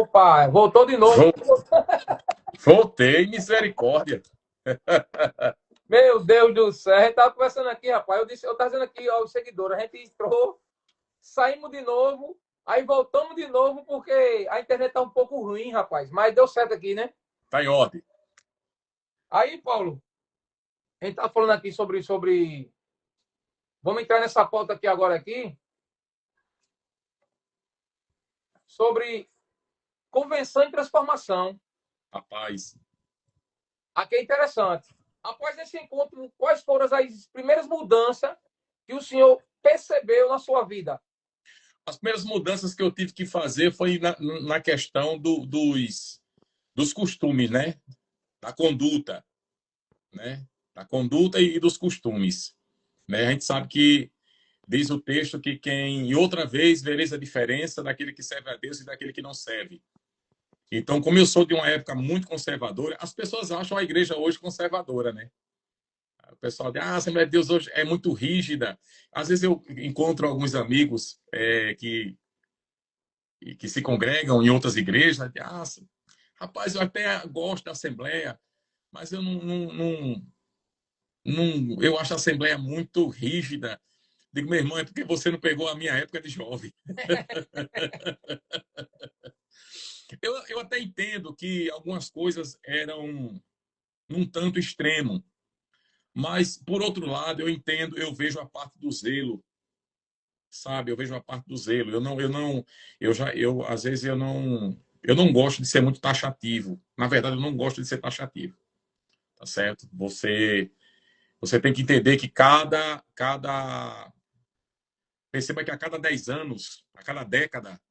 Opa, voltou de novo. Vol- Voltei, misericórdia. Meu Deus do céu, a gente tava conversando aqui, rapaz. Eu tava dizendo aqui aos seguidores, a gente entrou, saímos de novo, aí voltamos de novo, porque a internet tá um pouco ruim, rapaz. Mas deu certo aqui, né? Tá em ordem. Aí, Paulo, a gente tá falando aqui sobre. Vamos entrar nessa pauta aqui agora aqui, sobre convenção e transformação. Rapaz, Aqui é interessante. Após esse encontro, quais foram as primeiras mudanças que o senhor percebeu na sua vida? as primeiras mudanças que eu tive que fazer foi na questão dos costumes, né? Da conduta, né? Da conduta e dos costumes. Né? A gente sabe que diz o texto que quem, e outra vez, vereis a diferença daquele que serve a Deus e daquele que não serve. Então, como eu sou de uma época muito conservadora, as pessoas acham a igreja hoje conservadora, né? O pessoal diz, a Assembleia de Deus hoje é muito rígida. Às vezes eu encontro alguns amigos que se congregam em outras igrejas, rapaz, eu até gosto da Assembleia, mas eu eu acho a Assembleia muito rígida. Digo, meu irmão, é porque você não pegou a minha época de jovem. Eu até entendo que algumas coisas eram um tanto extremo, mas, por outro lado, eu entendo, eu vejo a parte do zelo, sabe? Eu vejo a parte do zelo. Às vezes eu não gosto de ser muito taxativo. Na verdade, eu não gosto de ser taxativo, tá certo? Você tem que entender que perceba que a cada 10 anos, a cada década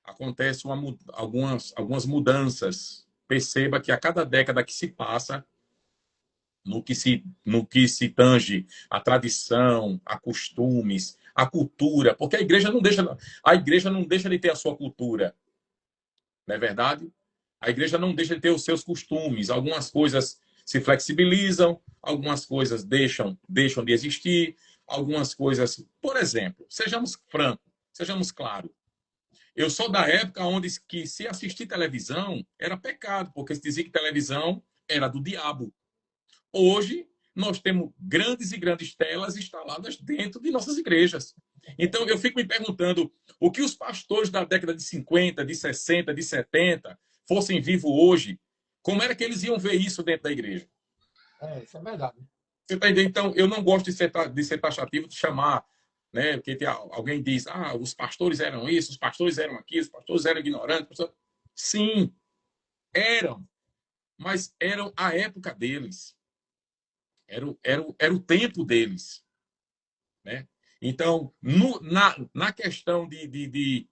acontece algumas mudanças. Perceba que a cada década que se passa, no que se tange a tradição, a costumes, a cultura, porque a igreja não deixa de ter a sua cultura, não é verdade? A igreja não deixa de ter os seus costumes. Algumas coisas se flexibilizam, algumas coisas deixam de existir, algumas coisas, por exemplo, sejamos francos, sejamos claros. Eu sou da época onde que se assistir televisão era pecado, porque se dizia que televisão era do diabo. Hoje, nós temos grandes e grandes telas instaladas dentro de nossas igrejas. Então, eu fico me perguntando o que os pastores da década de 50, de 60, de 70 fossem vivos hoje, como era que eles iam ver isso dentro da igreja? É, isso é verdade. Você está entendendo? Então, eu não gosto de ser taxativo, de chamar, né? Porque alguém diz, os pastores eram isso, os pastores eram aquilo, os pastores eram ignorantes. Sim, eram, mas eram a época deles. Era o tempo deles. Né? Então, na questão de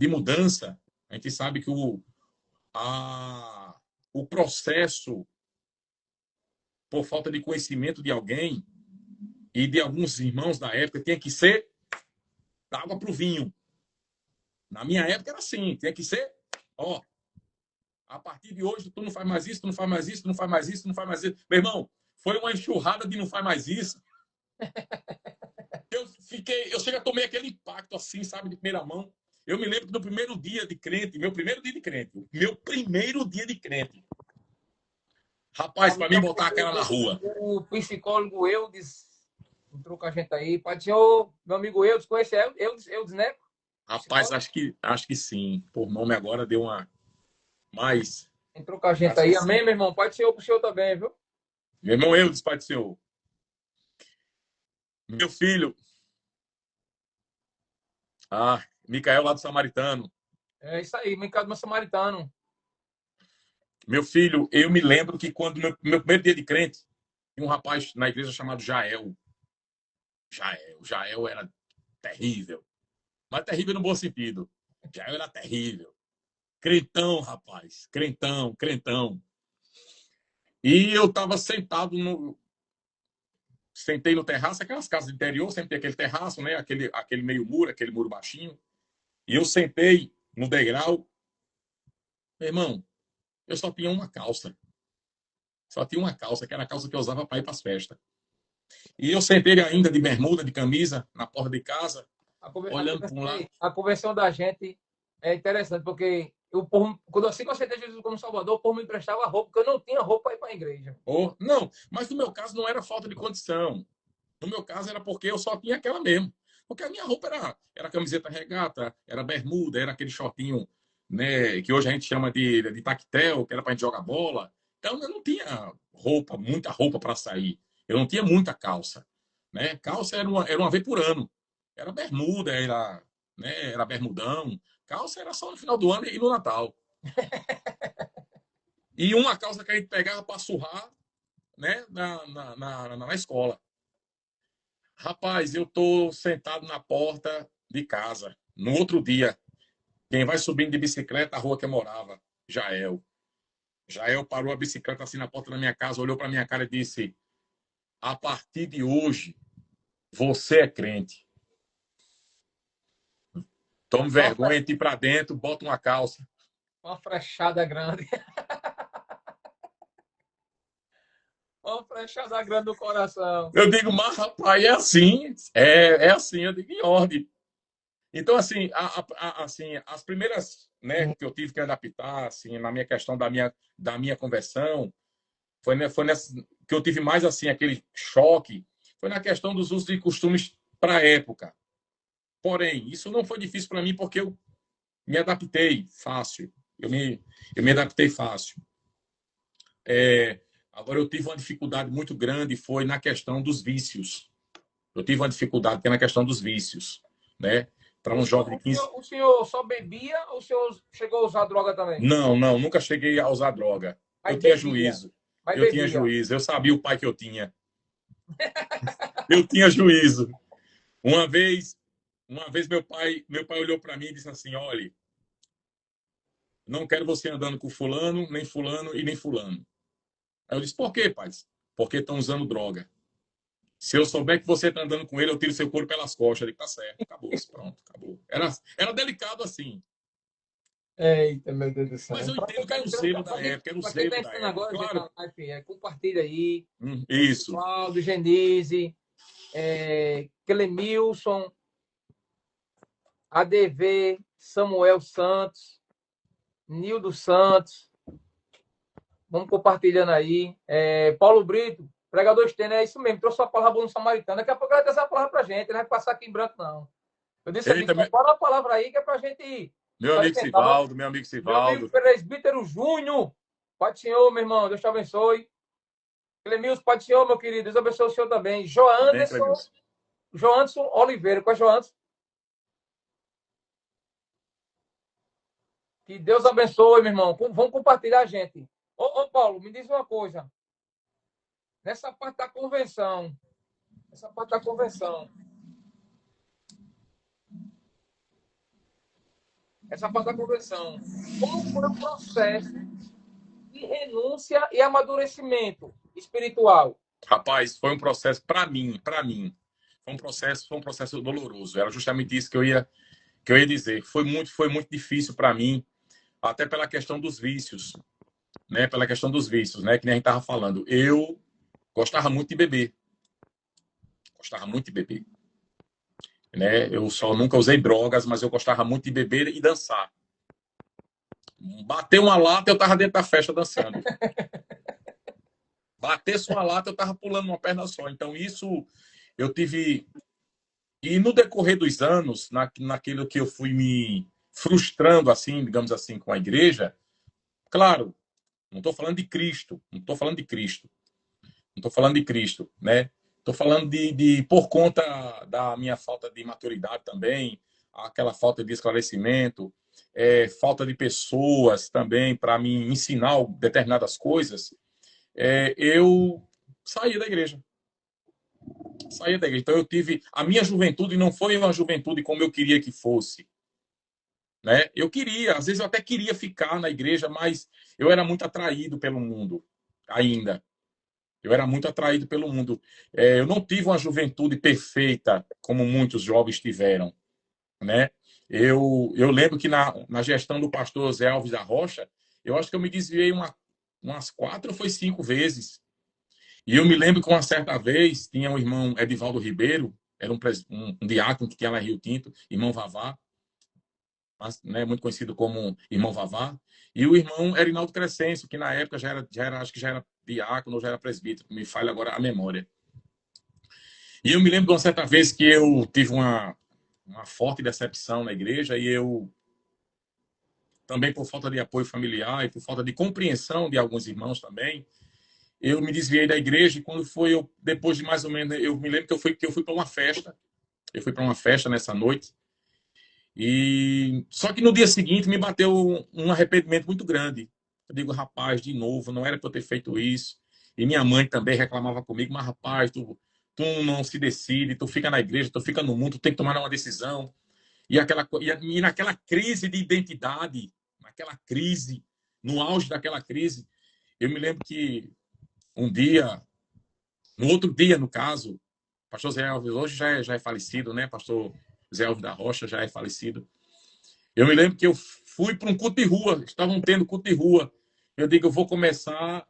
mudança, a gente sabe que o processo, por falta de conhecimento de alguém e de alguns irmãos da época, tinha que ser da água para o vinho. Na minha época era assim, tinha que ser, ó, a partir de hoje tu não faz mais isso, tu não faz mais isso, tu não faz mais isso, tu não faz mais isso. Meu irmão, foi uma enxurrada de não faz mais isso. Eu chego a tomei aquele impacto assim, sabe, de primeira mão. Eu me lembro do primeiro dia de crente, meu primeiro dia de crente. Rapaz, para mim botar a cara na rua. O psicólogo Eudes entrou com a gente aí. Pai do senhor, meu amigo Eudes, conhece Eudes, né? Rapaz, Psicólogo. acho que sim. Por nome agora deu uma mais. Entrou com a gente Acho que aí. sim. Amém, meu irmão? Pai do senhor pro senhor também, viu? Meu irmão eu, Pai do Senhor. Meu filho, Micael lá do Samaritano. É isso aí, mercado do samaritano. Meu filho, eu me lembro que quando meu primeiro dia de crente, tinha um rapaz na igreja chamado Jael. Jael era terrível. Mas terrível no bom sentido. Jael era terrível. Crentão, rapaz. Crentão, crentão. E eu estava sentado no. Sentei no terraço, aquelas casas de interior, sempre tem aquele terraço, né? Aquele meio muro, aquele muro baixinho. E eu sentei no degrau. Meu irmão, eu só tinha uma calça. Só tinha uma calça, que era a calça que eu usava para ir para as festas. E eu sentei ainda de bermuda, de camisa, na porta de casa. olhando para um lado. A conversão da gente é interessante, porque o povo, quando assim que eu aceitei Jesus como Salvador, o povo me emprestava roupa, porque eu não tinha roupa para ir para a igreja. Não, mas no meu caso não era falta de condição. No meu caso era porque eu só tinha aquela mesmo. Porque a minha roupa era camiseta regata, era bermuda, era aquele shortinho, né, que hoje a gente chama de tactel, que era para a gente jogar bola. Então eu não tinha roupa, muita roupa para sair. Eu não tinha muita calça. Né? Calça era uma vez por ano. Era bermuda, era bermudão. Calça era só no final do ano e no Natal. E uma calça que a gente pegava para surrar, né, na escola. Rapaz, eu tô sentado na porta de casa. No outro dia, quem vai subindo de bicicleta, a rua que eu morava, Jael. Jael parou a bicicleta assim na porta da minha casa, olhou para minha cara e disse: a partir de hoje, você é crente. Tome vergonha, entra para dentro, bota uma calça. Uma frechada grande. Uma flechada grande no coração. Eu digo, mas rapaz, é assim. É assim, eu digo, em ordem. Então, assim, assim, as primeiras, né, que eu tive que adaptar, assim, na minha questão da minha conversão, foi nessa que eu tive mais, assim, aquele choque, foi na questão dos usos e costumes para a época. Porém, isso não foi difícil para mim porque eu me adaptei fácil. Eu me adaptei fácil. Agora, eu tive uma dificuldade muito grande, foi na questão dos vícios. Eu tive uma dificuldade que é na questão dos vícios, né? Para um jovem de 15... O senhor só bebia ou o senhor chegou a usar droga também? Não, nunca cheguei a usar droga. Eu tinha juízo. Eu tinha juízo. Eu sabia o pai que eu tinha. Eu tinha juízo. Uma vez meu pai olhou para mim e disse assim: olha, não quero você andando com fulano, nem fulano e nem fulano. Aí eu disse: por quê, pai? Porque estão usando droga. Se eu souber que você está andando com ele, eu tiro seu couro pelas costas. Ele tá certo, acabou, pronto, acabou. Era delicado assim. Eita, meu Deus do céu. Mas eu entendo que era o zelo da época, era o zelo da época. Agora, claro. Gente, compartilha aí. Isso. Claudio, Genise, Clemilson, ADV, Samuel Santos, Nildo Santos. Vamos compartilhando aí. Paulo Brito, pregador externo, é isso mesmo. Trouxe uma palavra boa no samaritano. Daqui a pouco ela tem essa palavra pra gente. Não vai passar aqui em branco, não. Eu disse aqui, fala a palavra aí que é pra gente ir. Meu amigo Sivaldo. Meu amigo Presbítero Júnior. Pai do Senhor, meu irmão. Deus te abençoe. Clemilson, Pai do Senhor, meu querido. Deus abençoe o senhor também. Joanderson Oliveira. Qual é Joanderson? Que Deus abençoe, meu irmão. Vamos compartilhar, gente. Ô, Paulo, me diz uma coisa. Nessa parte da convenção. Como foi o processo de renúncia e amadurecimento espiritual? Rapaz, foi um processo para mim, foi um processo doloroso. Era justamente isso que eu ia dizer. Foi muito difícil para mim, até pela questão dos vícios, né? Pela questão dos vícios, né? Que nem a gente tava falando. Eu gostava muito de beber. Né? Eu só nunca usei drogas, mas eu gostava muito de beber e dançar. Bateu uma lata, eu tava dentro da festa dançando. Batesse uma lata, eu tava pulando uma perna só. Então, isso eu tive. E no decorrer dos anos, naquilo que eu fui me frustrando, assim, digamos assim, com a igreja, claro, não estou falando de Cristo, né? Estou falando por conta da minha falta de maturidade também, aquela falta de esclarecimento, falta de pessoas também para me ensinar determinadas coisas, eu saí da igreja. Então eu tive a minha juventude não foi uma juventude como eu queria que fosse, né? Eu queria, às vezes eu até queria ficar na igreja, mas eu era muito atraído pelo mundo ainda. Eu era muito atraído pelo mundo. Eu não tive uma juventude perfeita como muitos jovens tiveram, né? Eu lembro que na gestão do pastor Zé Alves da Rocha, eu acho que eu me desviei umas 4 ou foi 5 vezes. E eu me lembro que uma certa vez tinha um irmão Edivaldo Ribeiro, era um diácono que tinha lá em Rio Tinto, irmão Vavá, mas, né, muito conhecido como irmão Vavá, e o irmão Erinaldo Crescencio, que na época acho que já era diácono ou já era presbítero, me falha agora a memória. E eu me lembro de uma certa vez que eu tive uma forte decepção na igreja e eu, também por falta de apoio familiar e por falta de compreensão de alguns irmãos também, eu me desviei da igreja e quando foi eu, depois de mais ou menos, eu me lembro que eu fui para uma festa, eu fui para uma festa nessa noite e só que no dia seguinte me bateu um arrependimento muito grande. Eu digo, rapaz, de novo, não era para eu ter feito isso. E minha mãe também reclamava comigo, mas rapaz, tu não se decide, tu fica na igreja, tu fica no mundo, tu tem que tomar uma decisão. E naquela crise de identidade, naquela crise, no auge daquela crise, eu me lembro que um dia, no outro dia, no caso, pastor Zé Alves hoje já é falecido, né? Pastor Zé Alves da Rocha já é falecido. Eu me lembro que eu fui para um culto de rua, estavam tendo culto de rua. Eu digo, eu vou começar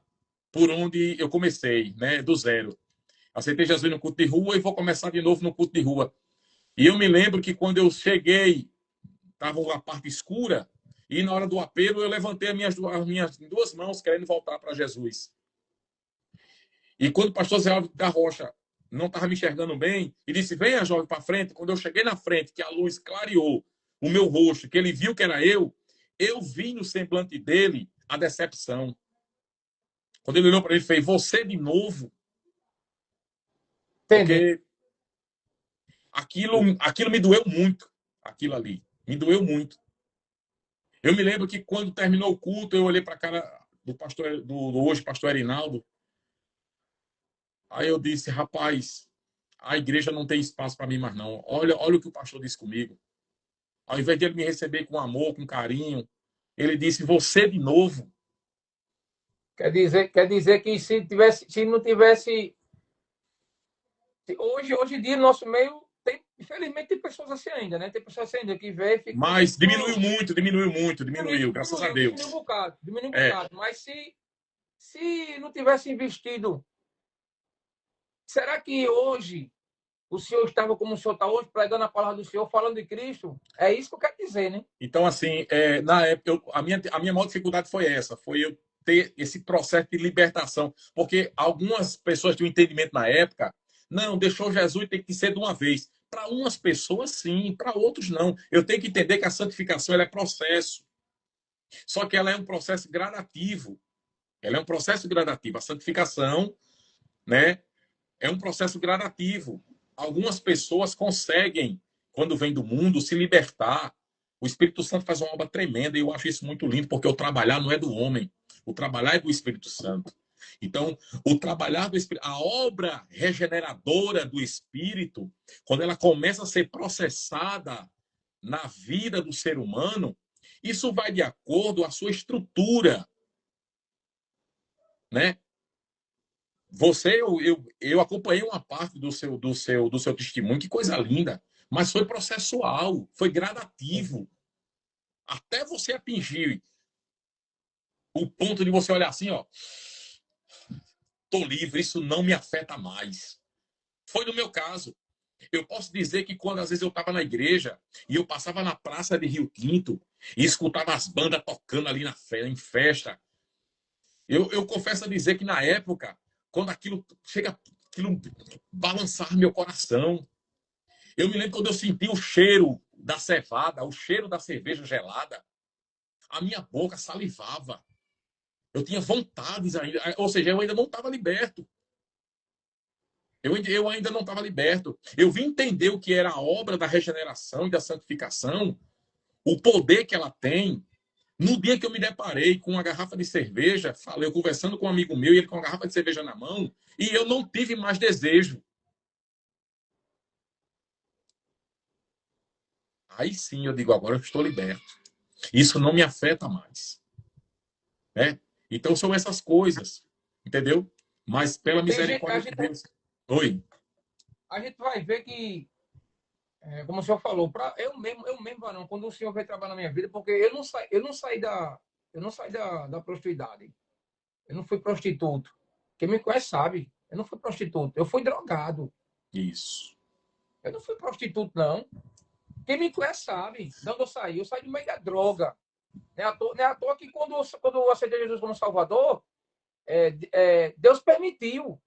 por onde eu comecei, né? Do zero. Aceitei Jesus no culto de rua e vou começar de novo no culto de rua. E eu me lembro que quando eu cheguei, estava uma parte escura, e na hora do apelo eu levantei as minhas duas mãos querendo voltar para Jesus. E quando o pastor Zé Alves da Rocha não estava me enxergando bem, e disse, venha, jovem, para frente. Quando eu cheguei na frente, que a luz clareou o meu rosto, que ele viu que era eu vi no semblante dele a decepção. Quando ele olhou para ele, ele fez, você de novo? Entendi. Porque aquilo me doeu muito, aquilo ali. Me doeu muito. Eu me lembro que quando terminou o culto, eu olhei para a cara do hoje pastor Erinaldo. Aí eu disse, rapaz, a igreja não tem espaço para mim mais não. Olha o que o pastor disse comigo. Ao invés de ele me receber com amor, com carinho, ele disse, você de novo. Quer dizer que se não tivesse. Hoje em dia, no nosso meio, infelizmente, tem pessoas assim ainda, né? Tem pessoas assim ainda que vê e fica Mas muito. diminuiu, graças a Diminuiu um Deus. bocado, diminuiu um É. bocado. Mas se não tivesse investido, será que hoje o senhor estava como o senhor está hoje, pregando a palavra do Senhor, falando de Cristo? É isso que eu quero dizer, né? Então, assim, na época, a minha maior dificuldade foi essa, foi eu ter esse processo de libertação, porque algumas pessoas tinham entendimento na época, não, deixou Jesus tem que ser de uma vez. Para umas pessoas, sim, para outros, não. Eu tenho que entender que a santificação ela é processo, só que ela é um processo gradativo. Ela é um processo gradativo. A santificação, né, é um processo gradativo. Algumas pessoas conseguem, quando vêm do mundo, se libertar. O Espírito Santo faz uma obra tremenda e eu acho isso muito lindo, porque o trabalhar não é do homem, o trabalhar é do Espírito Santo. Então, o trabalhar do Espírito, a obra regeneradora do Espírito, quando ela começa a ser processada na vida do ser humano, isso vai de acordo com a sua estrutura, né? Eu acompanhei uma parte do seu testemunho, que coisa linda, mas foi processual, foi gradativo, até você atingir o ponto de você olhar assim, ó, tô livre, isso não me afeta mais. Foi no meu caso. Eu posso dizer que quando às vezes eu estava na igreja e eu passava na praça de Rio Tinto e escutava as bandas tocando ali em festa, eu confesso a dizer que na época, quando aquilo balançar meu coração. Eu me lembro quando eu senti o cheiro da cevada, o cheiro da cerveja gelada, a minha boca salivava. Eu tinha vontades ainda, ou seja, eu ainda não estava liberto. Eu ainda não estava liberto. Eu vim entender o que era a obra da regeneração e da santificação, o poder que ela tem. No dia que eu me deparei com uma garrafa de cerveja, falei, eu conversando com um amigo meu, e ele com uma garrafa de cerveja na mão, e eu não tive mais desejo. Aí sim eu digo, agora eu estou liberto. Isso não me afeta mais. Né? Então são essas coisas, entendeu? Mas pela Tem gente, misericórdia de Deus. Oi. a gente vai ver que, como o senhor falou, eu mesmo, não, quando o senhor veio trabalhar na minha vida, porque eu não saí da prostituidade. Eu não fui prostituto. Quem me conhece sabe. Eu não fui prostituto. Eu fui drogado. Isso. Eu não fui prostituto, não. Quem me conhece sabe. De onde eu saí do meio da droga. Não é à toa que quando eu aceitei Jesus como Salvador, Deus permitiu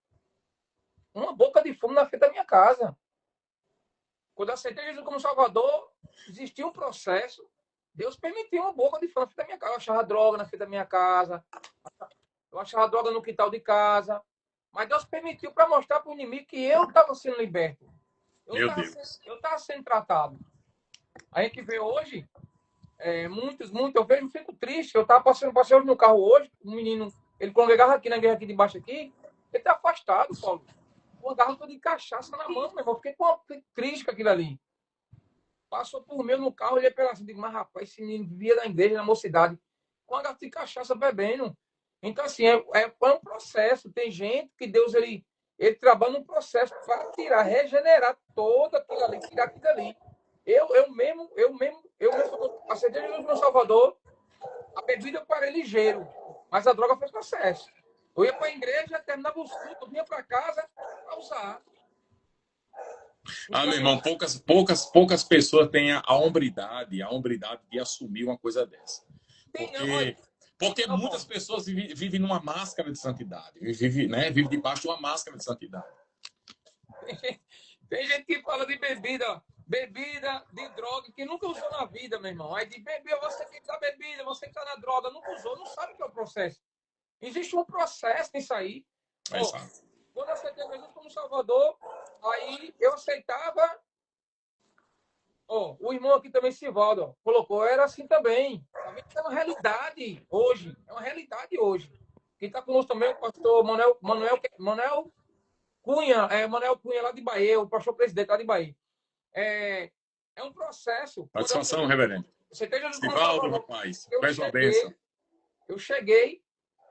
uma boca de fumo na frente da minha casa. Quando eu aceitei Jesus como Salvador, existia um processo. Deus permitiu uma boca de fumo na frente da minha casa. Eu achava droga na frente da minha casa. Eu achava droga no quintal de casa. Mas Deus permitiu para mostrar para o inimigo que eu estava sendo liberto. Eu estava sendo tratado. A gente vê hoje, muitos, eu vejo, fico triste. Eu estava passando no carro hoje, um menino, ele congregava aqui na igreja aqui de baixo aqui, ele está afastado, Paulo. Uma garrafa de cachaça na mão, meu irmão. Fiquei com uma triste com aquilo ali. Passou por mim no carro, olhei pela assim, digo, mas rapaz, esse menino vivia na igreja, na mocidade, com uma garrafa de cachaça bebendo. Então, assim, é um processo. Tem gente que Deus, ele trabalha num processo para tirar, regenerar todo aquilo ali, tirar aquilo ali. Eu mesmo, aceitei Jesus no Salvador, a bebida eu parei ligeiro, mas a droga foi processo. Eu ia para a igreja, terminava o culto, eu vinha para casa para usar. Então, meu irmão, poucas pessoas têm a hombridade de assumir uma coisa dessa. Porque muitas pessoas vivem numa máscara de santidade, vivem debaixo de uma máscara de santidade. Tem gente que fala de bebida, de droga, que nunca usou na vida, meu irmão. Aí de beber, você que está bebida, você que está na droga, nunca usou, não sabe o que é o processo. Existe um processo nisso aí. Quando eu aceitei Jesus como Salvador, aí eu aceitava. O irmão aqui também, Sivaldo, colocou, era assim também. É uma realidade hoje. É uma realidade hoje. Quem está conosco também é o pastor Manuel Cunha, Manuel Cunha lá de Bahia, o pastor presidente lá de Bahia. É um processo. Satisfação, reverendo. Sivaldo, rapaz. Faz uma bênção. Eu cheguei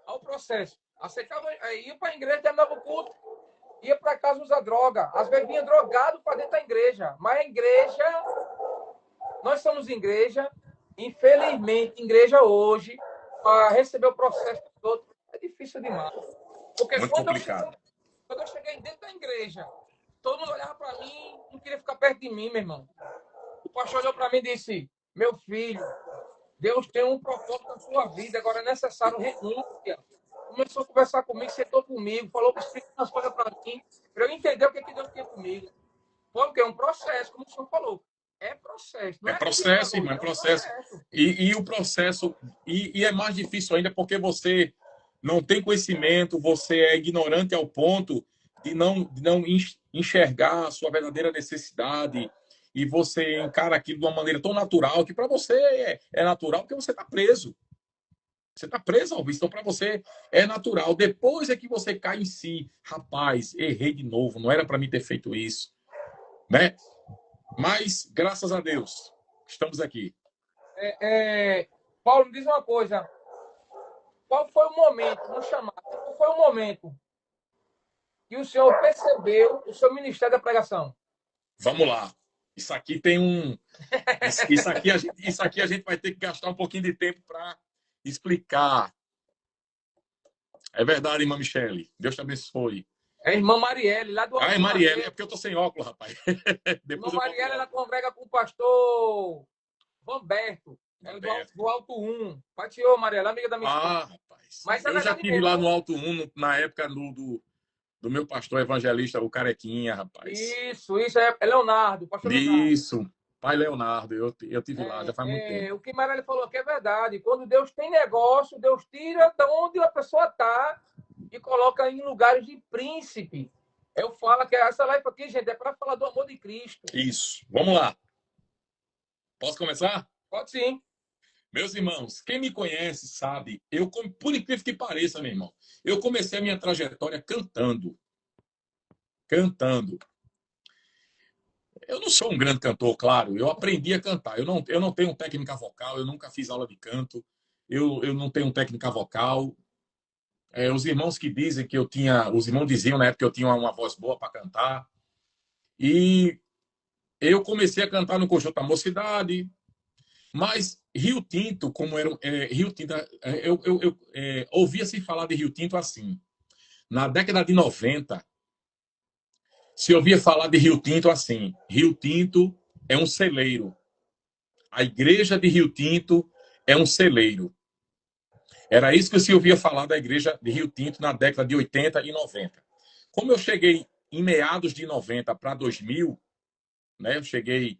ao processo. Aceitava, ia para a igreja, terminava o culto, ia para casa usar droga. Às vezes vinha drogado para dentro da igreja. Mas a igreja, nós somos igreja, infelizmente, igreja hoje, para receber o processo todo, é difícil demais. Porque muito complicado. Quando eu cheguei dentro da igreja, todo mundo olhava para mim, não queria ficar perto de mim, meu irmão. O pastor olhou para mim e disse, meu filho, Deus tem um propósito na sua vida, agora é necessário renúncia. Começou a conversar comigo, sentou comigo, falou que explica umas coisas para mim, para eu entender o que Deus tinha comigo. Porque é um processo, como o senhor falou. É processo. Não é processo, irmão, é processo. E o processo, e é mais difícil ainda porque você não tem conhecimento, você é ignorante ao ponto de não enxergar a sua verdadeira necessidade, e você encara aquilo de uma maneira tão natural que para você é natural porque você está preso. Você está preso ao vício, então para você é natural. Depois é que você cai em si. Rapaz, errei de novo, não era para mim ter feito isso. Né? Mas, graças a Deus, estamos aqui. Paulo, me diz uma coisa. Qual foi o momento, no chamado, qual foi o momento que o senhor percebeu o seu ministério da pregação? Vamos lá. Isso aqui tem um... Isso aqui a gente vai ter que gastar um pouquinho de tempo para explicar. É verdade, irmã Michele. Deus te abençoe. É a irmã Marielle, lá do Alto. É Marielle, é porque eu tô sem óculos, rapaz. Irmã Marielle, ela congrega com o pastor Vamberto, do Alto 1. Pai do senhor, Marielle, amiga da minha esposa. Rapaz. Mas eu já estive lá no Alto 1, na época do meu pastor evangelista, o Carequinha, rapaz. Isso, é Leonardo, pastor Leonardo. Isso, pai Leonardo, eu tive lá, já faz muito tempo. O que Marielle falou aqui é verdade. Quando Deus tem negócio, Deus tira de onde a pessoa está e coloca em lugares de príncipe. Eu falo que essa live aqui, gente, é para falar do amor de Cristo. Isso. Vamos lá. Posso começar? Pode sim. Meus irmãos, quem me conhece sabe, por incrível que pareça, meu irmão, eu comecei a minha trajetória cantando. Cantando. Eu não sou um grande cantor, claro. Eu aprendi a cantar. Eu não tenho técnica vocal, eu nunca fiz aula de canto. Eu não tenho técnica vocal. Os irmãos que dizem que eu tinha... Os irmãos diziam na época que eu tinha uma voz boa para cantar. E eu comecei a cantar no Conjunto da Mocidade. Mas Rio Tinto, como era... Rio Tinto, eu ouvia-se falar de Rio Tinto assim. Na década de 90, se ouvia falar de Rio Tinto assim. Rio Tinto é um celeiro. A igreja de Rio Tinto é um celeiro. Era isso que se ouvia falar da igreja de Rio Tinto na década de 80 e 90. Como eu cheguei em meados de 90 para 2000, né? Eu cheguei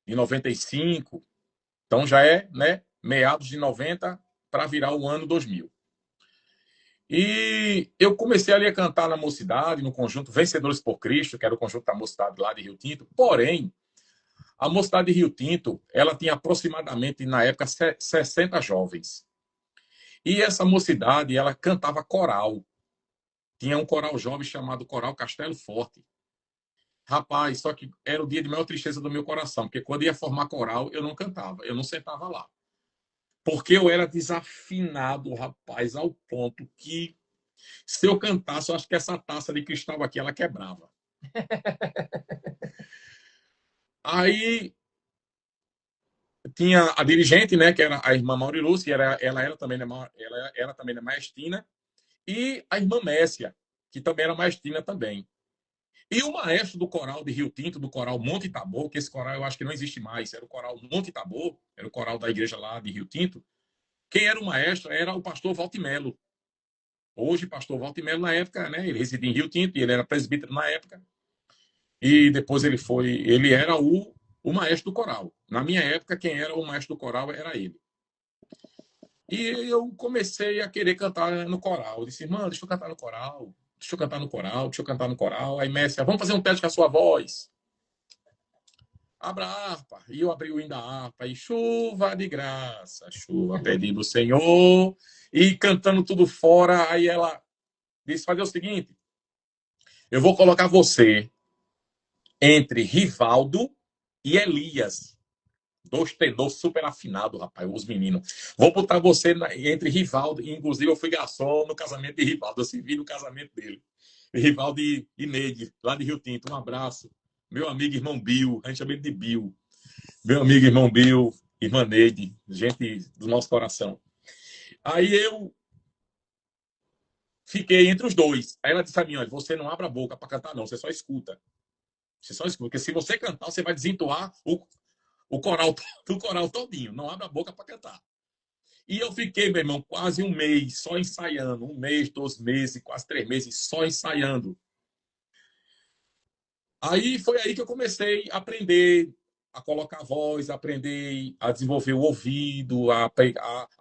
em 95, então já é, né, meados de 90 para virar o ano 2000. E eu comecei ali a cantar na mocidade, no conjunto Vencedores por Cristo, que era o conjunto da mocidade lá de Rio Tinto. Porém, a mocidade de Rio Tinto, ela tinha aproximadamente, na época, 60 jovens. E essa mocidade, ela cantava coral. Tinha um coral jovem chamado Coral Castelo Forte. Rapaz, só que era o dia de maior tristeza do meu coração, porque quando ia formar coral, eu não cantava, eu não sentava lá. Porque eu era desafinado, rapaz, ao ponto que se eu cantasse, eu acho que essa taça de cristal aqui, ela quebrava. Aí tinha a dirigente, né, que era a irmã Mauriluz, que ela era também, ela era também maestina, e a irmã Messia, que também era maestina também. E o maestro do coral de Rio Tinto, do coral Monte Tabor, que esse coral eu acho que não existe mais, era o coral Monte Tabor, era o coral da igreja lá de Rio Tinto. Quem era o maestro era o pastor Valtimelo. Hoje, pastor Valtimelo, na época, né, ele residia em Rio Tinto e ele era presbítero na época. E depois ele era o maestro do coral. Na minha época, quem era o maestro do coral era ele. E eu comecei a querer cantar no coral. Eu disse, mano, deixa eu cantar no coral, deixa eu cantar no coral, deixa eu cantar no coral. Aí, Messia, vamos fazer um teste com a sua voz. Abra a harpa. E eu abri o hino da harpa. E chuva de graça, chuva pedi do Senhor. E cantando tudo fora. Aí ela disse, fazer o seguinte, eu vou colocar você entre Rivaldo e Elias. Dois tenores super afinados, rapaz, os meninos. Vou botar você entre Rivaldo, e inclusive eu fui garçom no casamento de Rivaldo, eu servi no casamento dele. Rivaldo e Neide, lá de Rio Tinto, um abraço. Meu amigo, irmão Bill, a gente chama ele de Bill. Meu amigo, irmão Bill, irmã Neide, gente do nosso coração. Aí eu fiquei entre os dois. Aí ela disse a mim, olha, você não abre a boca para cantar não, você só escuta. Você só escuta, porque se você cantar, você vai desentoar o coral, o coral todinho. Não abre a boca para cantar. E eu fiquei, meu irmão, quase um mês só ensaiando. Um mês, 2 meses, quase 3 meses só ensaiando. Aí foi aí que eu comecei a aprender a colocar a voz, a aprender a desenvolver o ouvido, a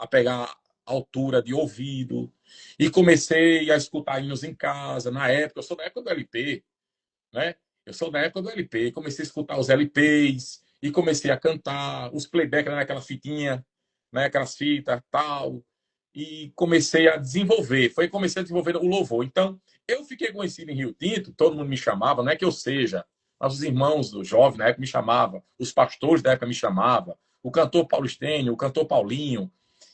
pegar a altura de ouvido. E comecei a escutar hinos em casa. Na época, eu sou da época do LP, né? Eu sou da época do LP. Comecei a escutar os LPs e comecei a cantar. Os playback naquela fitinha, né? Aquelas fitas, tal. E comecei a desenvolver. Comecei a desenvolver o louvor. Então, eu fiquei conhecido em Rio Tinto, todo mundo me chamava, não é que eu seja, mas os irmãos do jovem na época me chamavam, os pastores da época me chamavam, o cantor Paulo Estênio, o cantor Paulinho.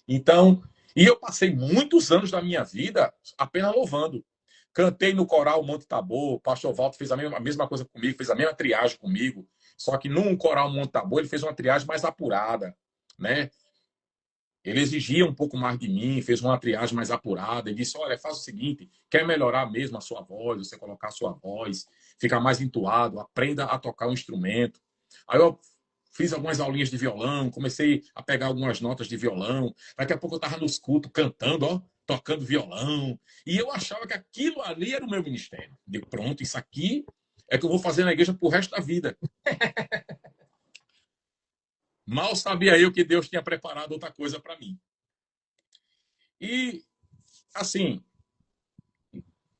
Então, e eu passei muitos anos da minha vida apenas louvando. Cantei no coral Monte Tabor, o pastor Walter fez a mesma coisa comigo, fez a mesma triagem comigo, só que num coral Monte Tabor ele fez uma triagem mais apurada, né? Ele exigia um pouco mais de mim, fez uma triagem mais apurada e disse, olha, faz o seguinte, quer melhorar mesmo a sua voz, você colocar a sua voz, ficar mais entoado, aprenda a tocar um instrumento. Aí eu fiz algumas aulinhas de violão, comecei a pegar algumas notas de violão, daqui a pouco eu estava nos cultos cantando, ó, tocando violão, e eu achava que aquilo ali era o meu ministério. De pronto, isso aqui é que eu vou fazer na igreja pro resto da vida. Mal sabia eu que Deus tinha preparado outra coisa para mim. E, assim,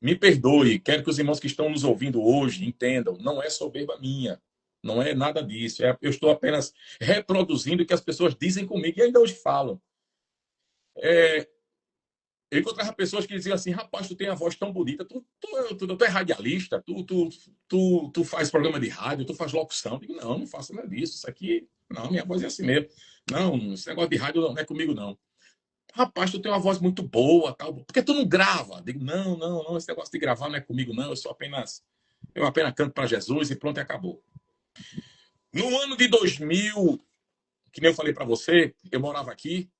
me perdoe, quero que os irmãos que estão nos ouvindo hoje entendam, não é soberba minha, não é nada disso. Eu estou apenas reproduzindo o que as pessoas dizem comigo e ainda hoje falam. Eu encontrava pessoas que diziam assim, rapaz, tu tem a voz tão bonita, tu é radialista, tu faz programa de rádio, tu faz locução. Eu digo, não faço nada disso, isso aqui, não, minha voz é assim mesmo. Não, esse negócio de rádio não é comigo, não. Rapaz, tu tem uma voz muito boa, tal. Por que tu não grava? Digo, não, esse negócio de gravar não é comigo, não. Eu apenas canto para Jesus e pronto, e acabou. No ano de 2000, que nem eu falei para você, eu morava aqui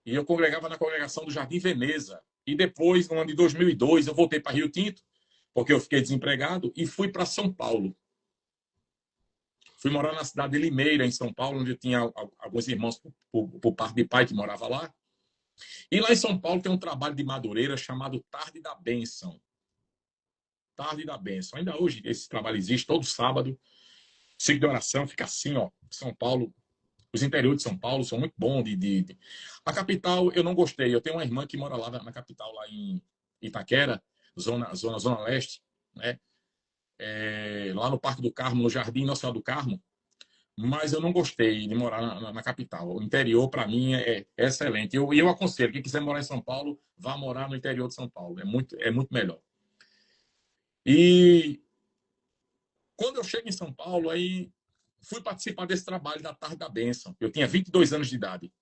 e eu congregava na congregação do Jardim Veneza. E depois, no ano de 2002, eu voltei para Rio Tinto, porque eu fiquei desempregado, e fui para São Paulo. Fui morar na cidade de Limeira, em São Paulo, onde eu tinha alguns irmãos por parte de pai que morava lá. E lá em São Paulo tem um trabalho de madureira chamado Tarde da Bênção. Tarde da Bênção. Ainda hoje esse trabalho existe, todo sábado. Ciclo de oração fica assim, ó. São Paulo, os interiores de São Paulo são muito bons. A capital eu não gostei. Eu tenho uma irmã que mora lá na capital, lá em Itaquera, zona leste, né? Lá no Parque do Carmo, no Jardim Nossa Senhora do Carmo. Mas eu não gostei de morar na capital. O interior, para mim, é excelente. Eu aconselho, quem quiser morar em São Paulo, vá morar no interior de São Paulo. É muito melhor. E quando eu chego em São Paulo, aí fui participar desse trabalho da Tarde da Bênção. Eu tinha 22 anos de idade.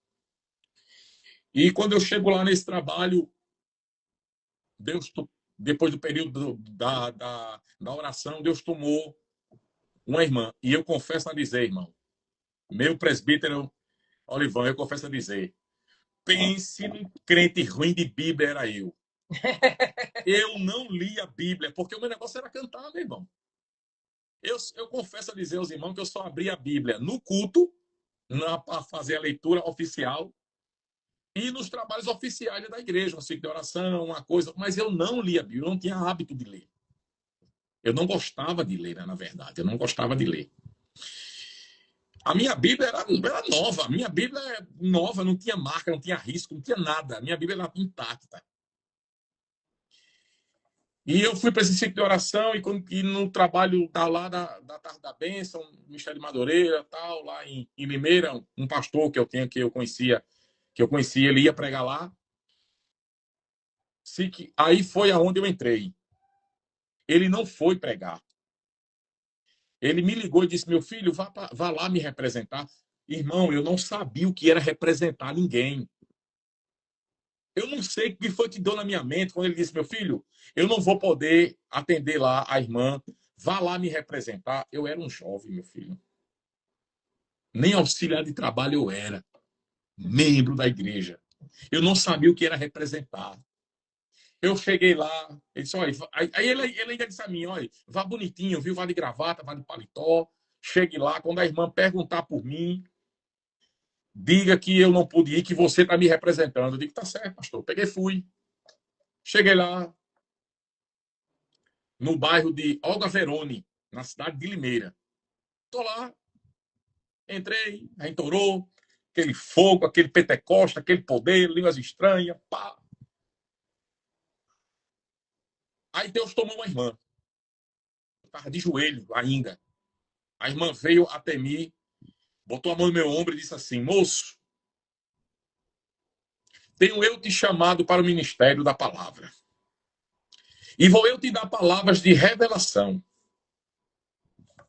E quando eu chego lá nesse trabalho, Deus, depois do período da oração, Deus tomou uma irmã. E eu confesso a dizer, irmão, meu presbítero Olivão, eu confesso a dizer, pense num crente ruim de Bíblia era eu. Eu não li a Bíblia, porque o meu negócio era cantar, meu irmão. Eu confesso a dizer aos irmãos que eu só abri a Bíblia no culto, para fazer a leitura oficial, e nos trabalhos oficiais da igreja, um ciclo de oração, uma coisa, mas eu não li a Bíblia, eu não tinha hábito de ler. Eu não gostava de ler, né, na verdade, eu não gostava de ler. A minha Bíblia era nova, a minha Bíblia é nova, não tinha marca, não tinha risco, não tinha nada, a minha Bíblia era intacta. E eu fui para esse ciclo de oração e no trabalho lá da Tarde da Bênção, Ministério de Madureira, tal, lá em Limeira, um pastor que eu conhecia, ele ia pregar lá. Aí foi aonde eu entrei. Ele não foi pregar. Ele me ligou e disse: meu filho, vá lá me representar. Irmão, eu não sabia o que era representar ninguém. Eu não sei o que foi que deu na minha mente quando ele disse: meu filho, eu não vou poder atender lá a irmã, vá lá me representar. Eu era um jovem, meu filho. Nem auxiliar de trabalho eu era. Membro da igreja. Eu não sabia o que era representar. Eu cheguei lá, ele disse: olha, aí ele ainda disse a mim: olha, vá bonitinho, viu? Vá de gravata, vá de paletó. Chegue lá, quando a irmã perguntar por mim, diga que eu não pude ir, que você está me representando. Eu digo: tá certo, pastor. Peguei e fui. Cheguei lá, no bairro de Olga Verone, na cidade de Limeira. Estou lá, entrei, a gente orou, aquele fogo, aquele pentecoste, aquele poder, línguas estranhas, pá. Aí Deus tomou uma irmã. Estava de joelho ainda. A irmã veio até mim, botou a mão no meu ombro e disse assim: moço, tenho eu te chamado para o ministério da palavra. E vou eu te dar palavras de revelação.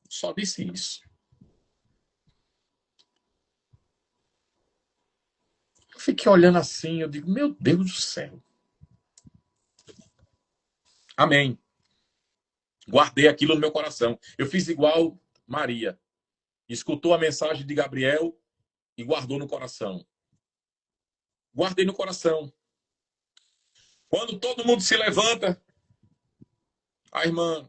Só disse isso. Eu fiquei olhando assim, eu digo: meu Deus do céu. Amém. Guardei aquilo no meu coração. Eu fiz igual Maria. Escutou a mensagem de Gabriel e guardou no coração. Guardei no coração. Quando todo mundo se levanta, a irmão,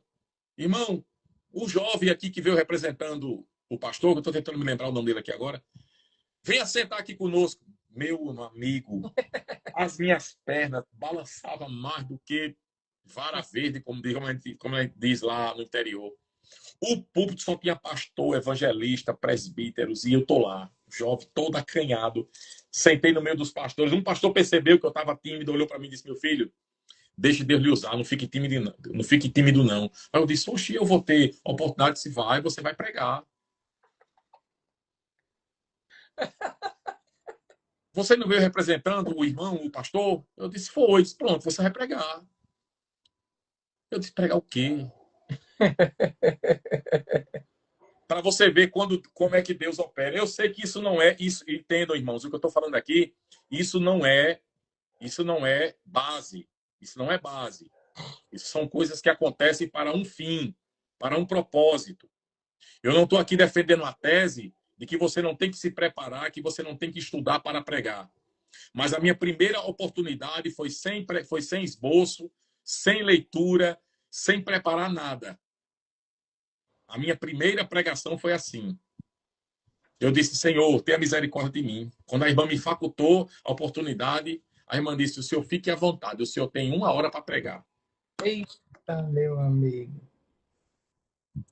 o jovem aqui que veio representando o pastor, que eu estou tentando me lembrar o nome dele aqui agora, venha sentar aqui conosco. Meu amigo, as minhas pernas balançavam mais do que vara verde, como a gente diz lá no interior. O púlpito só tinha pastor, evangelista, presbíteros, e eu tô lá, jovem, todo acanhado. Sentei no meio dos pastores. Um pastor percebeu que eu estava tímido, olhou para mim e disse: meu filho, deixe Deus lhe usar, não fique tímido não. Não fique tímido, não. Aí eu disse: oxi, eu vou ter oportunidade, se vai, você vai pregar. Você não veio representando o irmão, o pastor? Eu disse: foi. Disse: pronto, você vai pregar. Eu disse: pregar o quê? Para você ver como é que Deus opera. Eu sei que isso não é isso, entendam, irmãos, o que eu estou falando aqui, isso não é base. Isso não é base. Isso são coisas que acontecem para um fim, para um propósito. Eu não estou aqui defendendo a tese de que você não tem que se preparar, que você não tem que estudar para pregar. Mas a minha primeira oportunidade foi sem esboço, sem leitura, sem preparar nada. A minha primeira pregação foi assim. Eu disse, Senhor, tenha misericórdia de mim. Quando a irmã me facultou a oportunidade, a irmã disse, o senhor fique à vontade, o senhor tem 1 hora para pregar. Eita, meu amigo.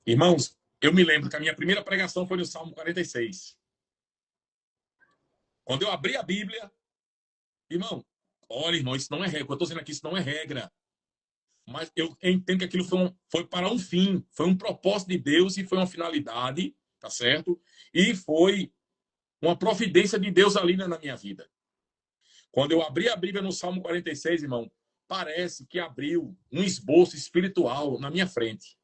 Irmãos, eu me lembro que a minha primeira pregação foi no Salmo 46. Quando eu abri a Bíblia, irmão, olha, irmão, isso não é regra. Eu estou dizendo aqui, isso não é regra. Mas eu entendo que aquilo foi para um fim, foi um propósito de Deus e foi uma finalidade, tá certo? E foi uma providência de Deus ali na minha vida. Quando eu abri a Bíblia no Salmo 46, irmão, parece que abriu um esboço espiritual na minha frente.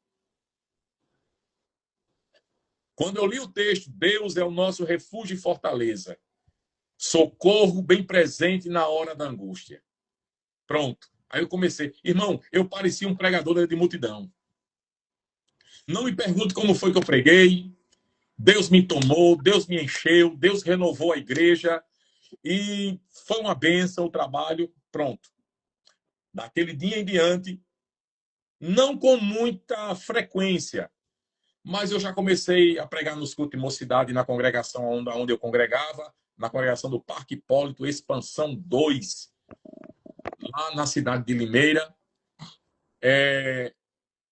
Quando eu li o texto, Deus é o nosso refúgio e fortaleza, socorro bem presente na hora da angústia. Pronto. Aí eu comecei. Irmão, eu parecia um pregador de multidão. Não me pergunte como foi que eu preguei. Deus me tomou, Deus me encheu, Deus renovou a igreja e foi uma bênção o trabalho. Pronto. Daquele dia em diante, não com muita frequência, mas eu já comecei a pregar nos cultos de mocidade na congregação onde eu congregava, na congregação do Parque Hipólito, Expansão 2, lá na cidade de Limeira.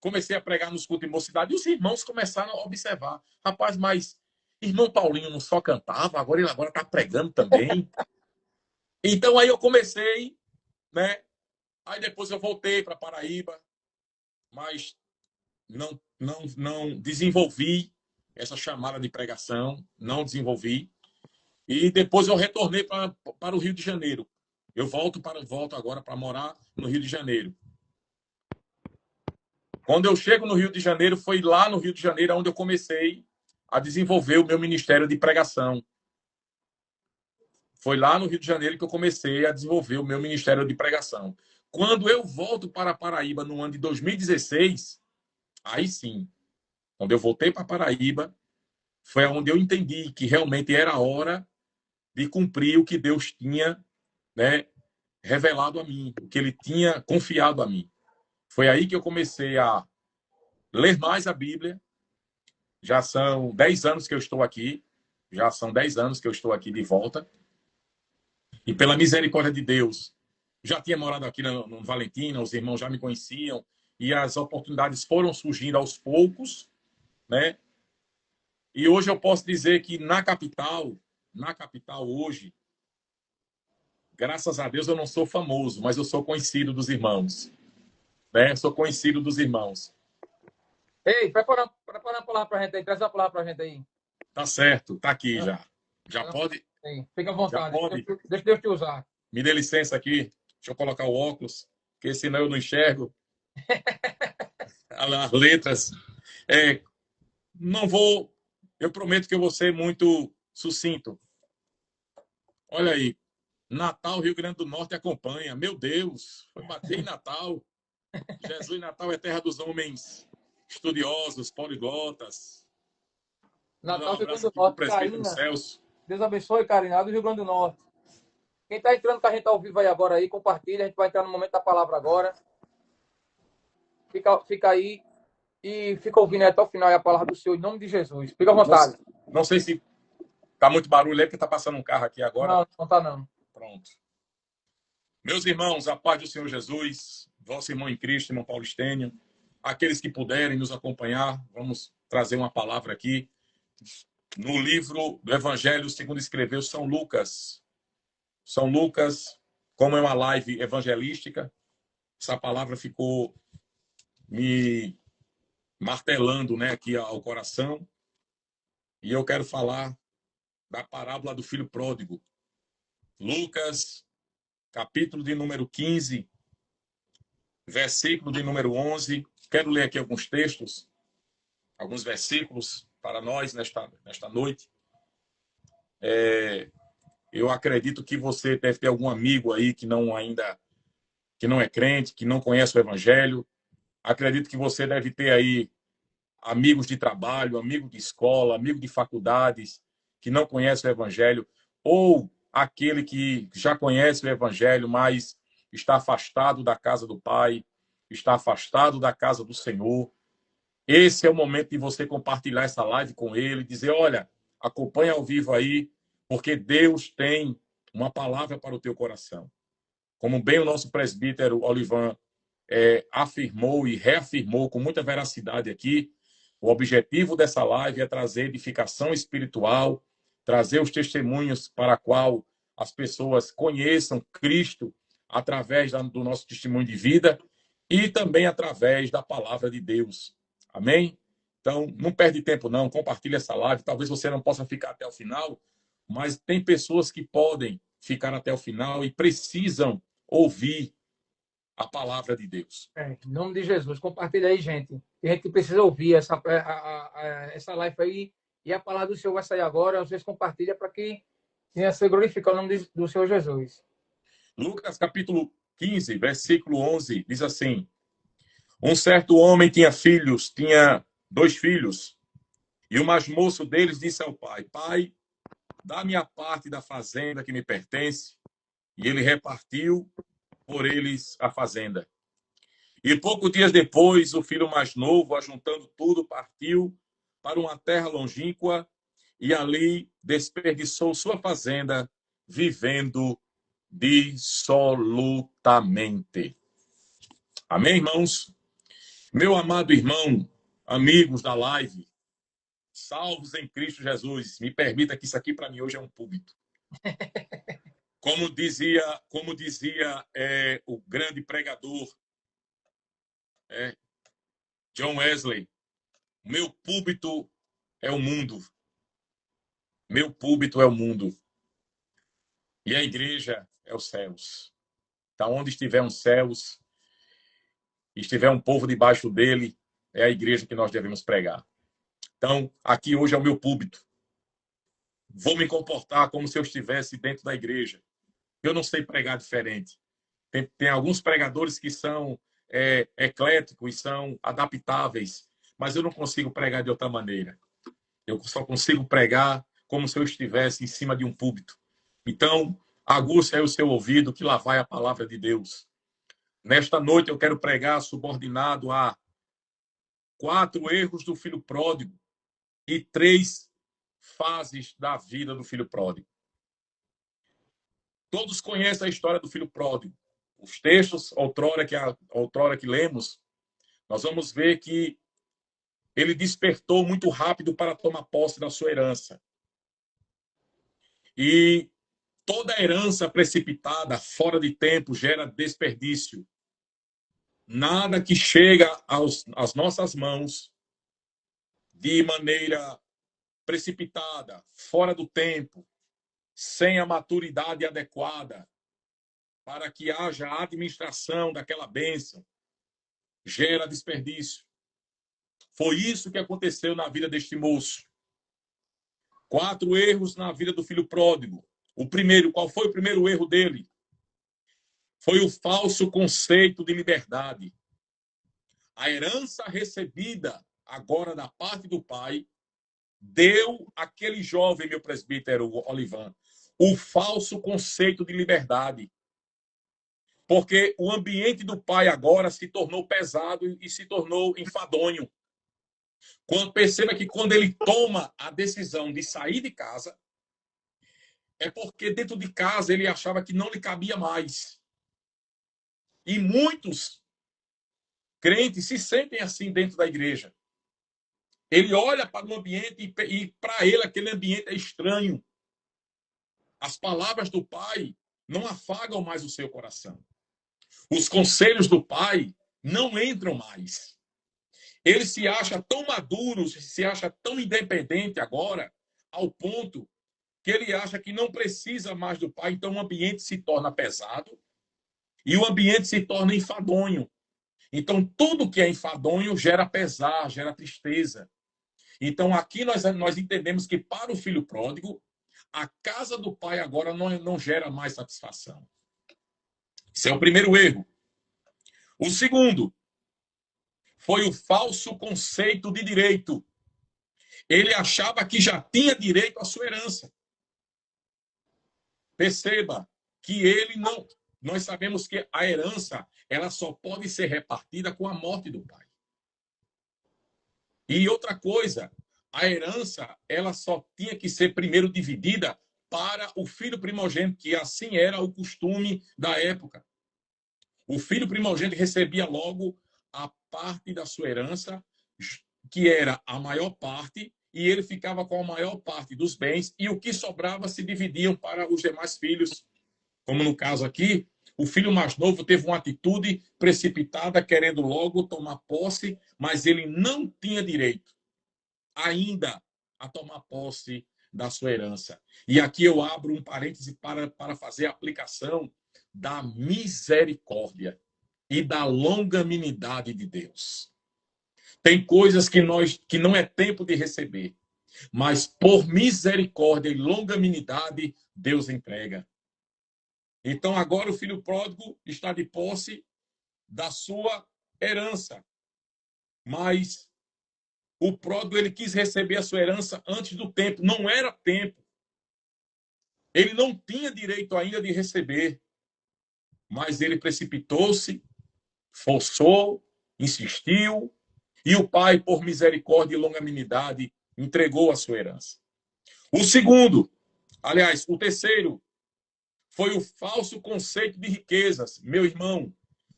Comecei a pregar nos cultos de mocidade e os irmãos começaram a observar. Rapaz, mas irmão Paulinho não só cantava, agora ele está pregando também. Então aí eu comecei, né? Aí depois eu voltei para Paraíba, mas não desenvolvi essa chamada de pregação, não desenvolvi. E depois eu retornei para o Rio de Janeiro. Eu volto agora para morar no Rio de Janeiro. Quando eu chego no Rio de Janeiro, foi lá no Rio de Janeiro onde eu comecei a desenvolver o meu ministério de pregação. Foi lá no Rio de Janeiro que eu comecei a desenvolver o meu ministério de pregação. Quando eu volto para Paraíba no ano de 2016, aí sim, quando eu voltei para Paraíba, foi onde eu entendi que realmente era a hora de cumprir o que Deus tinha, né, revelado a mim, o que Ele tinha confiado a mim. Foi aí que eu comecei a ler mais a Bíblia. Já são 10 anos que eu estou aqui. Já são 10 anos que eu estou aqui de volta. E pela misericórdia de Deus, já tinha morado aqui no Valentina, os irmãos já me conheciam, e as oportunidades foram surgindo aos poucos, né? E hoje eu posso dizer que na capital hoje, graças a Deus eu não sou famoso, mas eu sou conhecido dos irmãos, né? Sou conhecido dos irmãos. Ei, prepara uma palavra pra gente aí, traz uma palavra pra gente aí. Tá certo, tá aqui já. Já pode? Sim, fica à Já vontade, pode. deixa Deus te usar. Me dê licença aqui, deixa eu colocar o óculos, porque senão eu não enxergo as letras. Não vou, eu prometo que eu vou ser muito sucinto. Olha aí, Natal, Rio Grande do Norte acompanha. Meu Deus, foi bater em Natal. Jesus, Natal é terra dos homens estudiosos, poliglotas. Mandar um Natal, Rio Grande abraço do aqui para o Norte, presbítero Carina. Celso. Deus abençoe, Carina, do Rio Grande do Norte. Quem está entrando com a gente ao vivo aí agora aí, compartilha. A gente vai entrar no momento da palavra agora. Fica aí e fica ouvindo até o final a palavra do Senhor, em nome de Jesus. Fica à vontade. Não sei se tá muito barulho aí, porque tá passando um carro aqui agora. Não, não tá não. Pronto. Meus irmãos, a paz do Senhor Jesus, vosso irmão em Cristo, irmão Paulo Estênio, aqueles que puderem nos acompanhar, vamos trazer uma palavra aqui no livro do Evangelho segundo escreveu São Lucas. São Lucas, como é uma live evangelística, essa palavra ficou me martelando, né, aqui ao coração. E eu quero falar da parábola do filho pródigo. Lucas, capítulo de número 15, versículo de número 11. Quero ler aqui alguns textos, alguns versículos para nós nesta noite. Eu acredito que você deve ter algum amigo aí que não é crente, que não conhece o Evangelho. Acredito que você deve ter aí amigos de trabalho, amigo de escola, amigo de faculdades que não conhece o Evangelho, ou aquele que já conhece o Evangelho, mas está afastado da casa do Pai, está afastado da casa do Senhor, esse é o momento de você compartilhar essa live com ele, dizer, olha, acompanha ao vivo aí, porque Deus tem uma palavra para o teu coração. Como bem o nosso presbítero Olivan afirmou e reafirmou com muita veracidade aqui, o objetivo dessa live é trazer edificação espiritual, trazer os testemunhos para a qual as pessoas conheçam Cristo através do nosso testemunho de vida e também através da palavra de Deus. Amém? Então, não perde tempo não, compartilhe essa live. Talvez você não possa ficar até o final, mas tem pessoas que podem ficar até o final e precisam ouvir a palavra de Deus. Em nome de Jesus, compartilha aí, gente. Tem gente que precisa ouvir essa live aí, e a palavra do Senhor vai sair agora. Vocês compartilham para que venha ser glorificado o nome do Senhor Jesus. Lucas capítulo 15, versículo 11, diz assim: um certo homem tinha 2 filhos, e o mais moço deles disse ao pai, pai, dá-me a parte da fazenda que me pertence, e ele repartiu por eles a fazenda. E poucos dias depois, o filho mais novo, ajuntando tudo, partiu para uma terra longínqua e ali desperdiçou sua fazenda, vivendo dissolutamente. Amém, irmãos? Meu amado irmão, amigos da live, salvos em Cristo Jesus, me permita que isso aqui para mim hoje é um púlpito. Como dizia o grande pregador John Wesley, meu púlpito é o mundo. Meu púlpito é o mundo. E a igreja é os céus. Então, onde estiver uns céus, estiver um povo debaixo dele, é a igreja que nós devemos pregar. Então, aqui hoje é o meu púlpito. Vou me comportar como se eu estivesse dentro da igreja. Eu não sei pregar diferente. Tem alguns pregadores que são ecléticos e são adaptáveis, mas eu não consigo pregar de outra maneira. Eu só consigo pregar como se eu estivesse em cima de um púlpito. Então, aguça aí o seu ouvido, que lá vai a palavra de Deus. Nesta noite eu quero pregar subordinado a 4 erros do filho pródigo e 3 fases da vida do filho pródigo. Todos conhecem a história do filho pródigo. Os textos, outrora que lemos, nós vamos ver que ele despertou muito rápido para tomar posse da sua herança. E toda herança precipitada, fora de tempo, gera desperdício. Nada que chega às nossas mãos de maneira precipitada, fora do tempo, sem a maturidade adequada, para que haja a administração daquela bênção, gera desperdício. Foi isso que aconteceu na vida deste moço. 4 erros na vida do filho pródigo. O primeiro, qual foi o primeiro erro dele? Foi o falso conceito de liberdade. A herança recebida agora da parte do pai deu àquele jovem, meu presbítero Olivan, o falso conceito de liberdade. Porque o ambiente do pai agora se tornou pesado e se tornou enfadonho. Perceba que quando ele toma a decisão de sair de casa, é porque dentro de casa ele achava que não lhe cabia mais. E muitos crentes se sentem assim dentro da igreja. Ele olha para o ambiente e para ele aquele ambiente é estranho. As palavras do pai não afagam mais o seu coração. Os conselhos do pai não entram mais. Ele se acha tão maduro, se acha tão independente agora, ao ponto que ele acha que não precisa mais do pai. Então o ambiente se torna pesado e o ambiente se torna enfadonho. Então tudo que é enfadonho gera pesar, gera tristeza. Então aqui nós entendemos que para o filho pródigo, a casa do pai agora não gera mais satisfação. Esse é o primeiro erro. O segundo foi o falso conceito de direito. Ele achava que já tinha direito à sua herança. Perceba que ele nós sabemos que a herança ela só pode ser repartida com a morte do pai. E outra coisa, a herança ela só tinha que ser primeiro dividida para o filho primogênito, que assim era o costume da época. O filho primogênito recebia logo a parte da sua herança, que era a maior parte, e ele ficava com a maior parte dos bens, e o que sobrava se dividiam para os demais filhos. Como no caso aqui, o filho mais novo teve uma atitude precipitada, querendo logo tomar posse, mas ele não tinha direito ainda a tomar posse da sua herança. E aqui eu abro um parêntese para fazer a aplicação da misericórdia e da longanimidade de Deus. Tem coisas que não é tempo de receber, mas por misericórdia e longanimidade Deus entrega. Então agora o filho pródigo está de posse da sua herança, mas o pródigo ele quis receber a sua herança antes do tempo, não era tempo. Ele não tinha direito ainda de receber, mas ele precipitou-se, forçou, insistiu, e o pai, por misericórdia e longanimidade, entregou a sua herança. O segundo, aliás, o terceiro, foi o falso conceito de riquezas. Meu irmão,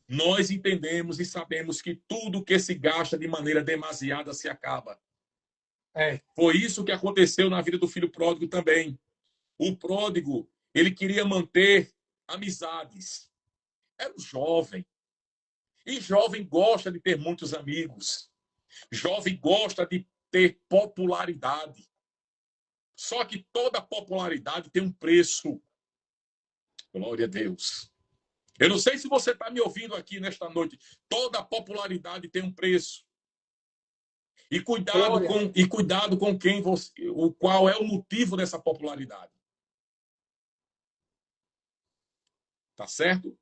nós entendemos e sabemos que tudo que se gasta de maneira demasiada se acaba. Foi isso que aconteceu na vida do filho pródigo também. O pródigo, ele queria manter amizades. Era um jovem. E jovem gosta de ter muitos amigos. Jovem gosta de ter popularidade. Só que toda popularidade tem um preço. Glória a Deus. Eu não sei se você está me ouvindo aqui nesta noite. Toda popularidade tem um preço. E cuidado com quem você, qual é o motivo dessa popularidade. Tá certo?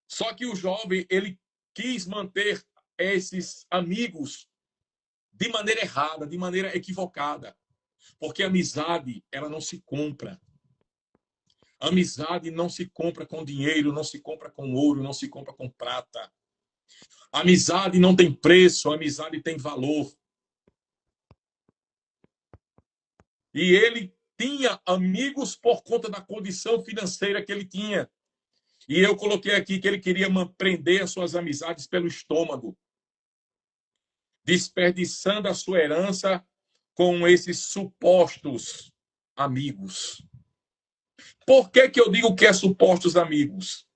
Só que o jovem, ele quis manter esses amigos de maneira errada, de maneira equivocada. Porque a amizade, ela não se compra. A amizade não se compra com dinheiro, não se compra com ouro, não se compra com prata. A amizade não tem preço, a amizade tem valor. E ele tinha amigos por conta da condição financeira que ele tinha. E eu coloquei aqui que ele queria prender as suas amizades pelo estômago, desperdiçando a sua herança com esses supostos amigos. Por que eu digo que é supostos amigos?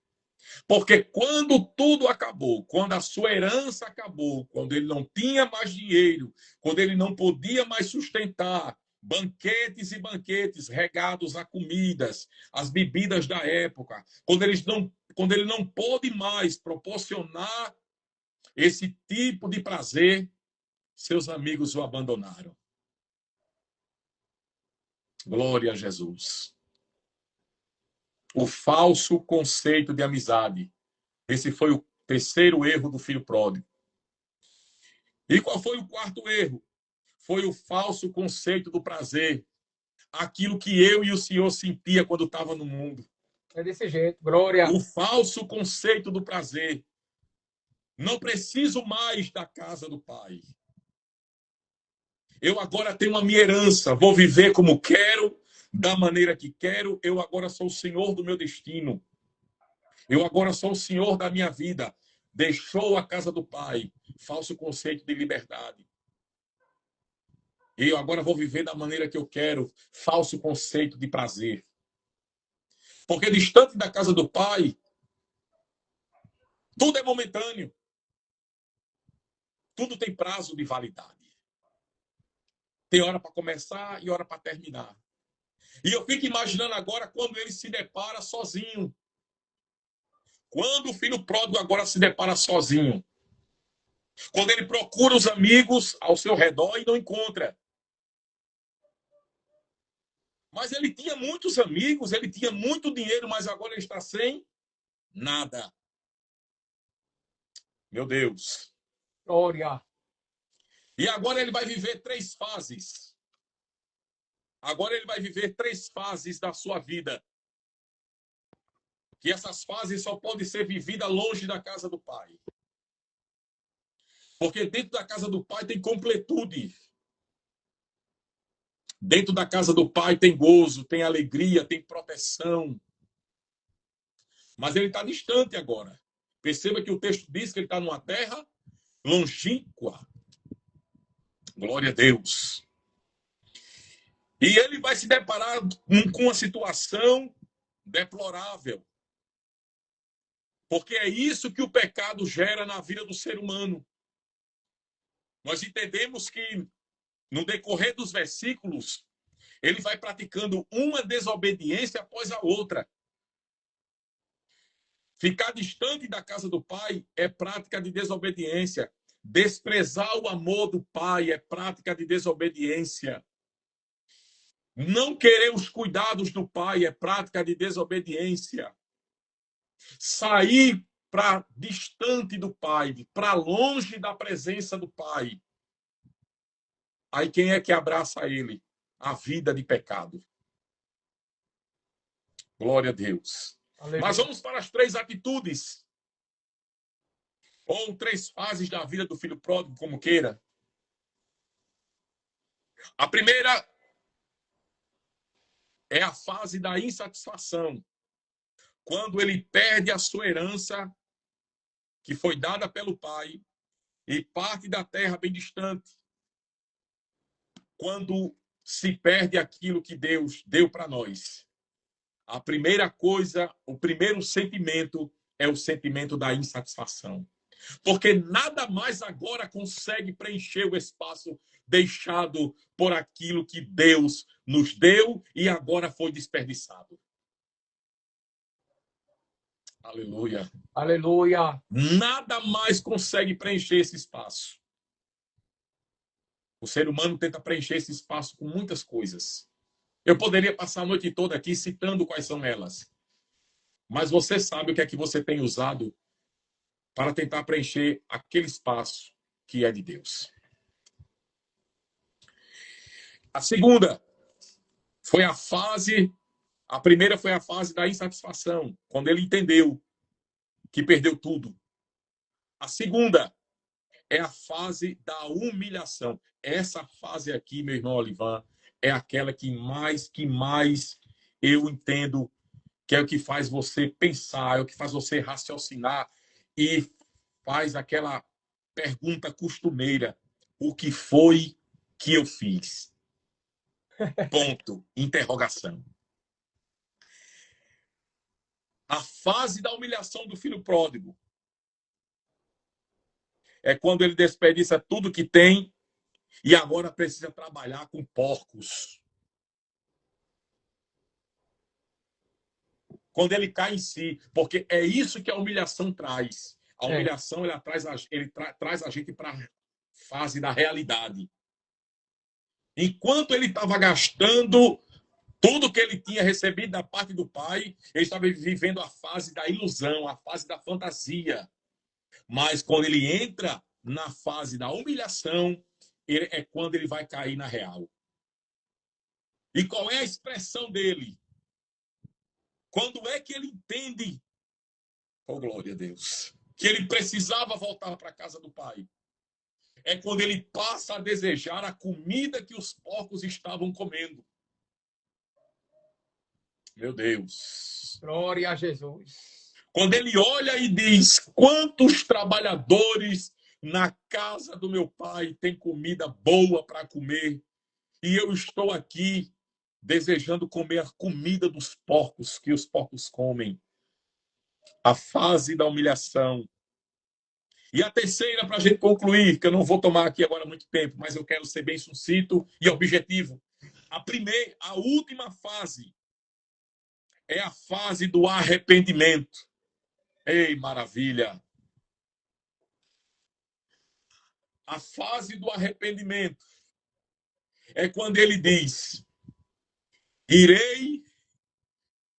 Porque quando tudo acabou, quando a sua herança acabou, quando ele não tinha mais dinheiro, quando ele não podia mais sustentar banquetes e banquetes regados a comidas, as bebidas da época, quando ele não pôde mais proporcionar esse tipo de prazer, seus amigos o abandonaram. Glória a Jesus. O falso conceito de amizade. Esse foi o terceiro erro do filho pródigo. E qual foi o quarto erro? Foi o falso conceito do prazer. Aquilo que eu e o Senhor sentia quando estava no mundo. É desse jeito, glória. O falso conceito do prazer. Não preciso mais da casa do Pai. Eu agora tenho a minha herança. Vou viver como quero, da maneira que quero. Eu agora sou o Senhor do meu destino. Eu agora sou o Senhor da minha vida. Deixou a casa do Pai. Falso conceito de liberdade. Eu agora vou viver da maneira que eu quero. Falso conceito de prazer. Porque distante da casa do Pai, tudo é momentâneo. Tudo tem prazo de validade. Tem hora para começar e hora para terminar. E eu fico imaginando agora quando ele se depara sozinho. Quando o filho pródigo agora se depara sozinho. Quando ele procura os amigos ao seu redor e não encontra. Mas ele tinha muitos amigos, ele tinha muito dinheiro, mas agora ele está sem nada. Meu Deus. Glória. E agora ele vai viver 3 fases. Agora ele vai viver 3 fases da sua vida. que essas fases só podem ser vividas longe da casa do Pai. Porque dentro da casa do Pai tem completude. Dentro da casa do Pai tem gozo, tem alegria, tem proteção. Mas ele está distante agora. Perceba que o texto diz que ele está numa terra longínqua. Glória a Deus. E ele vai se deparar com uma situação deplorável. Porque é isso que o pecado gera na vida do ser humano. Nós entendemos que, no decorrer dos versículos, ele vai praticando uma desobediência após a outra. Ficar distante da casa do Pai é prática de desobediência. Desprezar o amor do Pai é prática de desobediência. Não querer os cuidados do Pai é prática de desobediência. Sair para distante do Pai, para longe da presença do Pai. Aí quem é que abraça ele? A vida de pecado. Glória a Deus. Aleluia. Mas vamos para as 3 atitudes. Ou 3 fases da vida do filho pródigo, como queira. A primeira é a fase da insatisfação. Quando ele perde a sua herança, que foi dada pelo pai, e parte da terra bem distante. Quando se perde aquilo que Deus deu para nós. A primeira coisa, o primeiro sentimento é o sentimento da insatisfação. Porque nada mais agora consegue preencher o espaço deixado por aquilo que Deus nos deu e agora foi desperdiçado. Aleluia. Aleluia. Nada mais consegue preencher esse espaço. O ser humano tenta preencher esse espaço com muitas coisas. Eu poderia passar a noite toda aqui citando quais são elas. Mas você sabe o que é que você tem usado para tentar preencher aquele espaço que é de Deus. A segunda foi a primeira foi a fase da insatisfação, quando ele entendeu que perdeu tudo. A segunda é a fase da humilhação. Essa fase aqui, meu irmão Olivan, é aquela que mais eu entendo que é o que faz você pensar, é o que faz você raciocinar e faz aquela pergunta costumeira: o que foi que eu fiz? Ponto. Interrogação. A fase da humilhação do filho pródigo é quando ele desperdiça tudo que tem e agora precisa trabalhar com porcos. Quando ele cai em si, porque é isso que a humilhação traz. A humilhação ela traz a gente para a fase da realidade. Enquanto ele estava gastando tudo que ele tinha recebido da parte do pai, ele estava vivendo a fase da ilusão, a fase da fantasia. Mas quando ele entra na fase da humilhação, é quando ele vai cair na real. E qual é a expressão dele? Quando é que ele entende, oh glória a Deus, que ele precisava voltar para a casa do pai? É quando ele passa a desejar a comida que os porcos estavam comendo. Meu Deus. Glória a Jesus. Quando ele olha e diz: quantos trabalhadores na casa do meu pai têm comida boa para comer e eu estou aqui desejando comer a comida dos porcos que os porcos comem. A fase da humilhação. E a terceira, para a gente concluir, que eu não vou tomar aqui agora muito tempo, mas eu quero ser bem sucinto e objetivo. A última fase é a fase do arrependimento. Ei, maravilha! A fase do arrependimento é quando ele diz: irei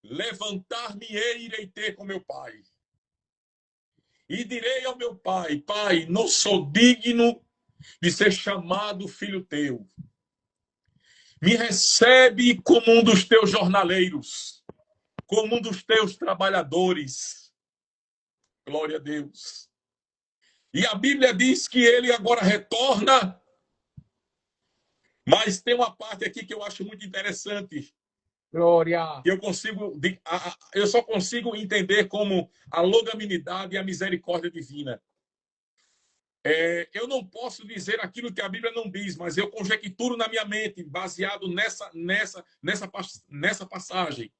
levantar-me-ei, irei ter com meu pai. E direi ao meu pai: pai, não sou digno de ser chamado filho teu. Me recebe como um dos teus jornaleiros. como um dos teus trabalhadores. Glória a Deus. E a Bíblia diz que ele agora retorna, mas tem uma parte aqui que eu acho muito interessante. Glória. Que eu só consigo entender como a longanimidade e a misericórdia divina. Eu não posso dizer aquilo que a Bíblia não diz, mas eu conjecturo na minha mente, baseado nessa passagem,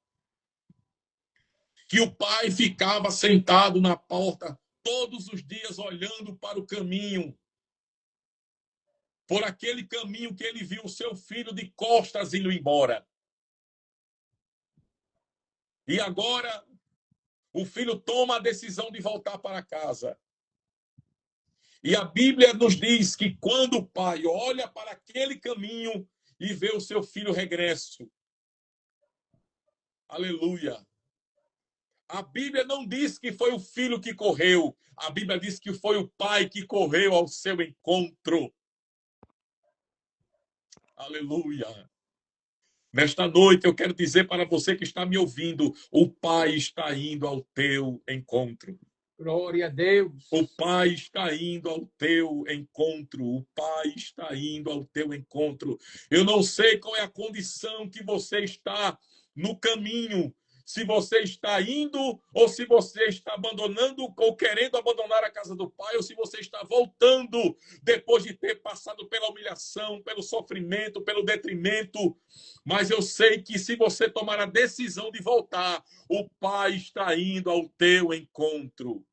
que o pai ficava sentado na porta todos os dias olhando para o caminho, por aquele caminho que ele viu o seu filho de costas indo embora. E agora o filho toma a decisão de voltar para casa. E a Bíblia nos diz que quando o pai olha para aquele caminho e vê o seu filho regresso, aleluia. A Bíblia não diz que foi o filho que correu, a Bíblia diz que foi o pai que correu ao seu encontro. Aleluia. Nesta noite eu quero dizer para você que está me ouvindo, o pai está indo ao teu encontro. Glória a Deus. O Pai está indo ao teu encontro. O Pai está indo ao teu encontro. Eu não sei qual é a condição que você está no caminho. Se você está indo ou se você está abandonando ou querendo abandonar a casa do Pai ou se você está voltando depois de ter passado pela humilhação, pelo sofrimento, pelo detrimento. Mas eu sei que se você tomar a decisão de voltar, o Pai está indo ao teu encontro.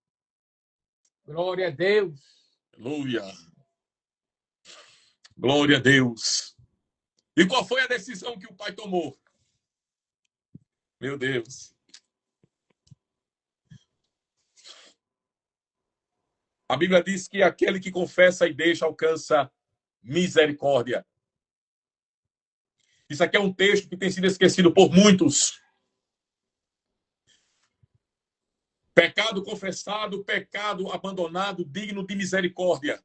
Glória a Deus. Aleluia. Glória a Deus. E qual foi a decisão que o pai tomou? Meu Deus. A Bíblia diz que aquele que confessa e deixa alcança misericórdia. Isso aqui é um texto que tem sido esquecido por muitos. Pecado confessado, pecado abandonado, digno de misericórdia.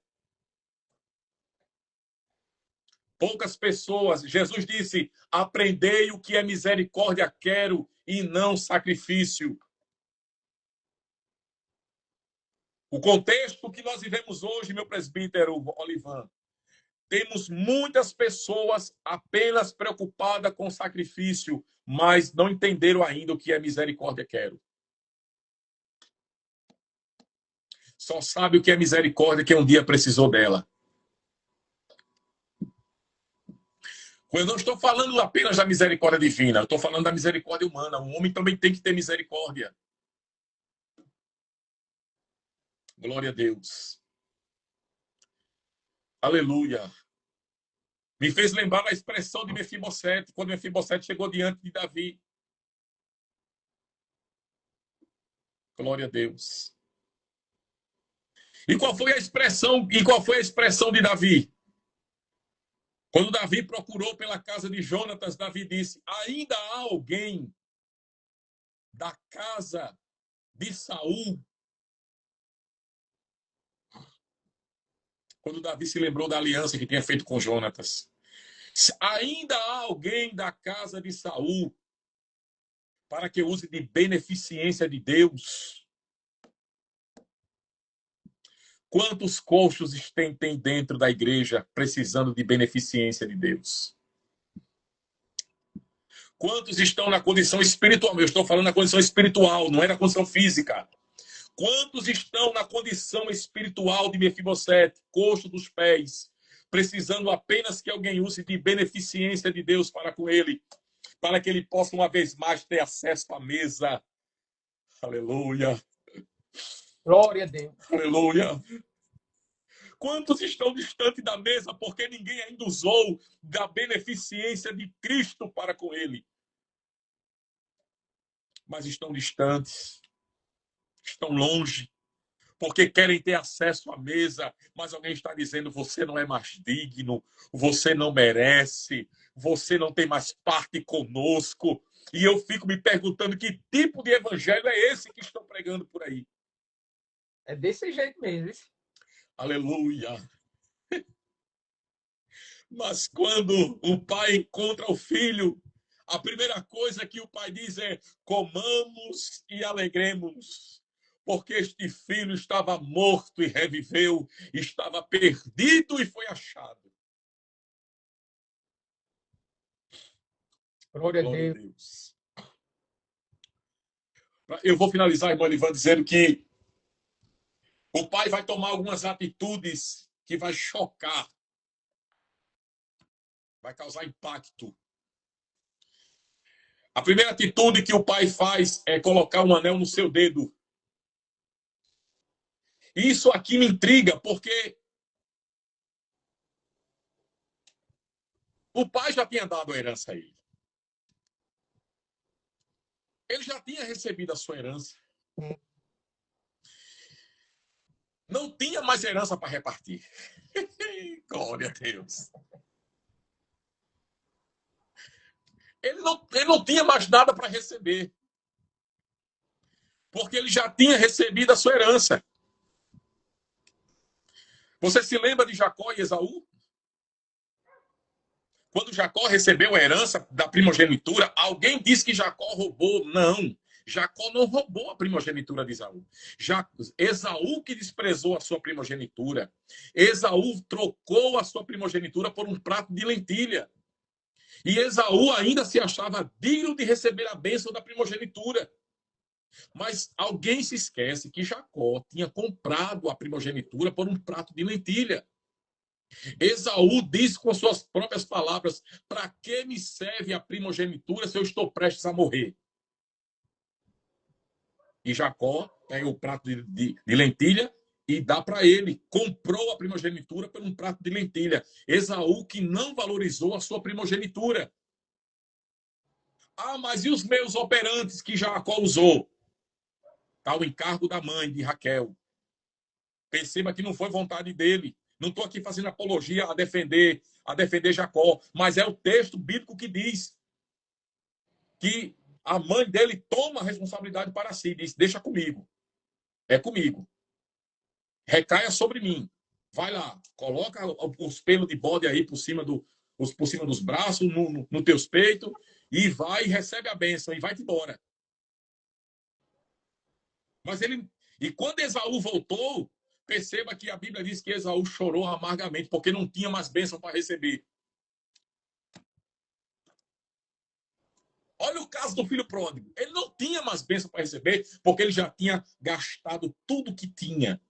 Poucas pessoas, Jesus disse, aprendei o que é misericórdia quero e não sacrifício. O contexto que nós vivemos hoje, meu presbítero Olivan, temos muitas pessoas apenas preocupadas com sacrifício, mas não entenderam ainda o que é misericórdia quero. Só sabe o que é misericórdia quem um dia precisou dela. Eu não estou falando apenas da misericórdia divina, eu estou falando da misericórdia humana. O homem também tem que ter misericórdia. Glória a Deus. Aleluia. Me fez lembrar a expressão de Mefibosete, quando Mefibosete chegou diante de Davi. Glória a Deus. E qual foi a expressão de Davi? Quando Davi procurou pela casa de Jonatas, Davi disse: ainda há alguém da casa de Saul. Quando Davi se lembrou da aliança que tinha feito com Jonatas. Ainda há alguém da casa de Saul para que use de beneficência de Deus. Quantos coxos tem dentro da igreja precisando de beneficência de Deus? Quantos estão na condição espiritual? Eu estou falando na condição espiritual, não é na condição física. Quantos estão na condição espiritual de Mefibosete, coxo dos pés, precisando apenas que alguém use de beneficência de Deus para com ele, para que ele possa uma vez mais ter acesso à mesa? Aleluia. Glória a Deus. Aleluia. Quantos estão distantes da mesa porque ninguém ainda usou da beneficência de Cristo para com ele? Mas estão distantes, estão longe, porque querem ter acesso à mesa, mas alguém está dizendo: você não é mais digno, você não merece, você não tem mais parte conosco. E eu fico me perguntando que tipo de evangelho é esse que estão pregando por aí. É desse jeito mesmo. Aleluia. Mas quando o pai encontra o filho, A primeira coisa que o pai diz é: comamos e alegremos, porque este filho estava morto e reviveu, estava perdido e foi achado. Glória a Glória a Deus. Deus. Eu vou finalizar, irmão Elivan, dizendo que o pai vai tomar algumas atitudes que vai chocar, vai causar impacto. A primeira atitude que o pai faz é colocar um anel no seu dedo. Isso aqui me intriga, porque o pai já tinha dado a herança a ele. Ele já tinha recebido a sua herança. Não tinha mais herança para repartir. Glória a Deus. Ele não tinha mais nada para receber. Porque ele já tinha recebido a sua herança. Você se lembra de Jacó e Esaú? Quando Jacó recebeu a herança da primogenitura, alguém disse que Jacó roubou. Não. Jacó não roubou a primogenitura de Esaú. Esaú que desprezou a sua primogenitura. Esaú trocou a sua primogenitura por um prato de lentilha. E Esaú ainda se achava digno de receber a bênção da primogenitura. Mas alguém se esquece que Jacó tinha comprado a primogenitura por um prato de lentilha. Esaú diz com suas próprias palavras: para que me serve a primogenitura se eu estou prestes a morrer? E Jacó pega o prato de lentilha e dá para ele. Comprou a primogenitura por um prato de lentilha. Esaú que não valorizou a sua primogenitura. Ah, mas e os meus operantes que Jacó usou? Está o encargo da mãe de Raquel. Perceba que não foi vontade dele. Não estou aqui fazendo apologia a defender Jacó, mas é o texto bíblico que diz que a mãe dele toma a responsabilidade para si, diz: deixa comigo, é comigo, recaia sobre mim, vai lá, coloca os pelos de bode aí por cima dos braços, no teus peitos, e vai e recebe a bênção, e vai-te embora. E quando Esaú voltou, perceba que a Bíblia diz que Esaú chorou amargamente, porque não tinha mais bênção para receber. Olha o caso do filho pródigo. Ele não tinha mais bênção para receber, porque ele já tinha gastado tudo que tinha.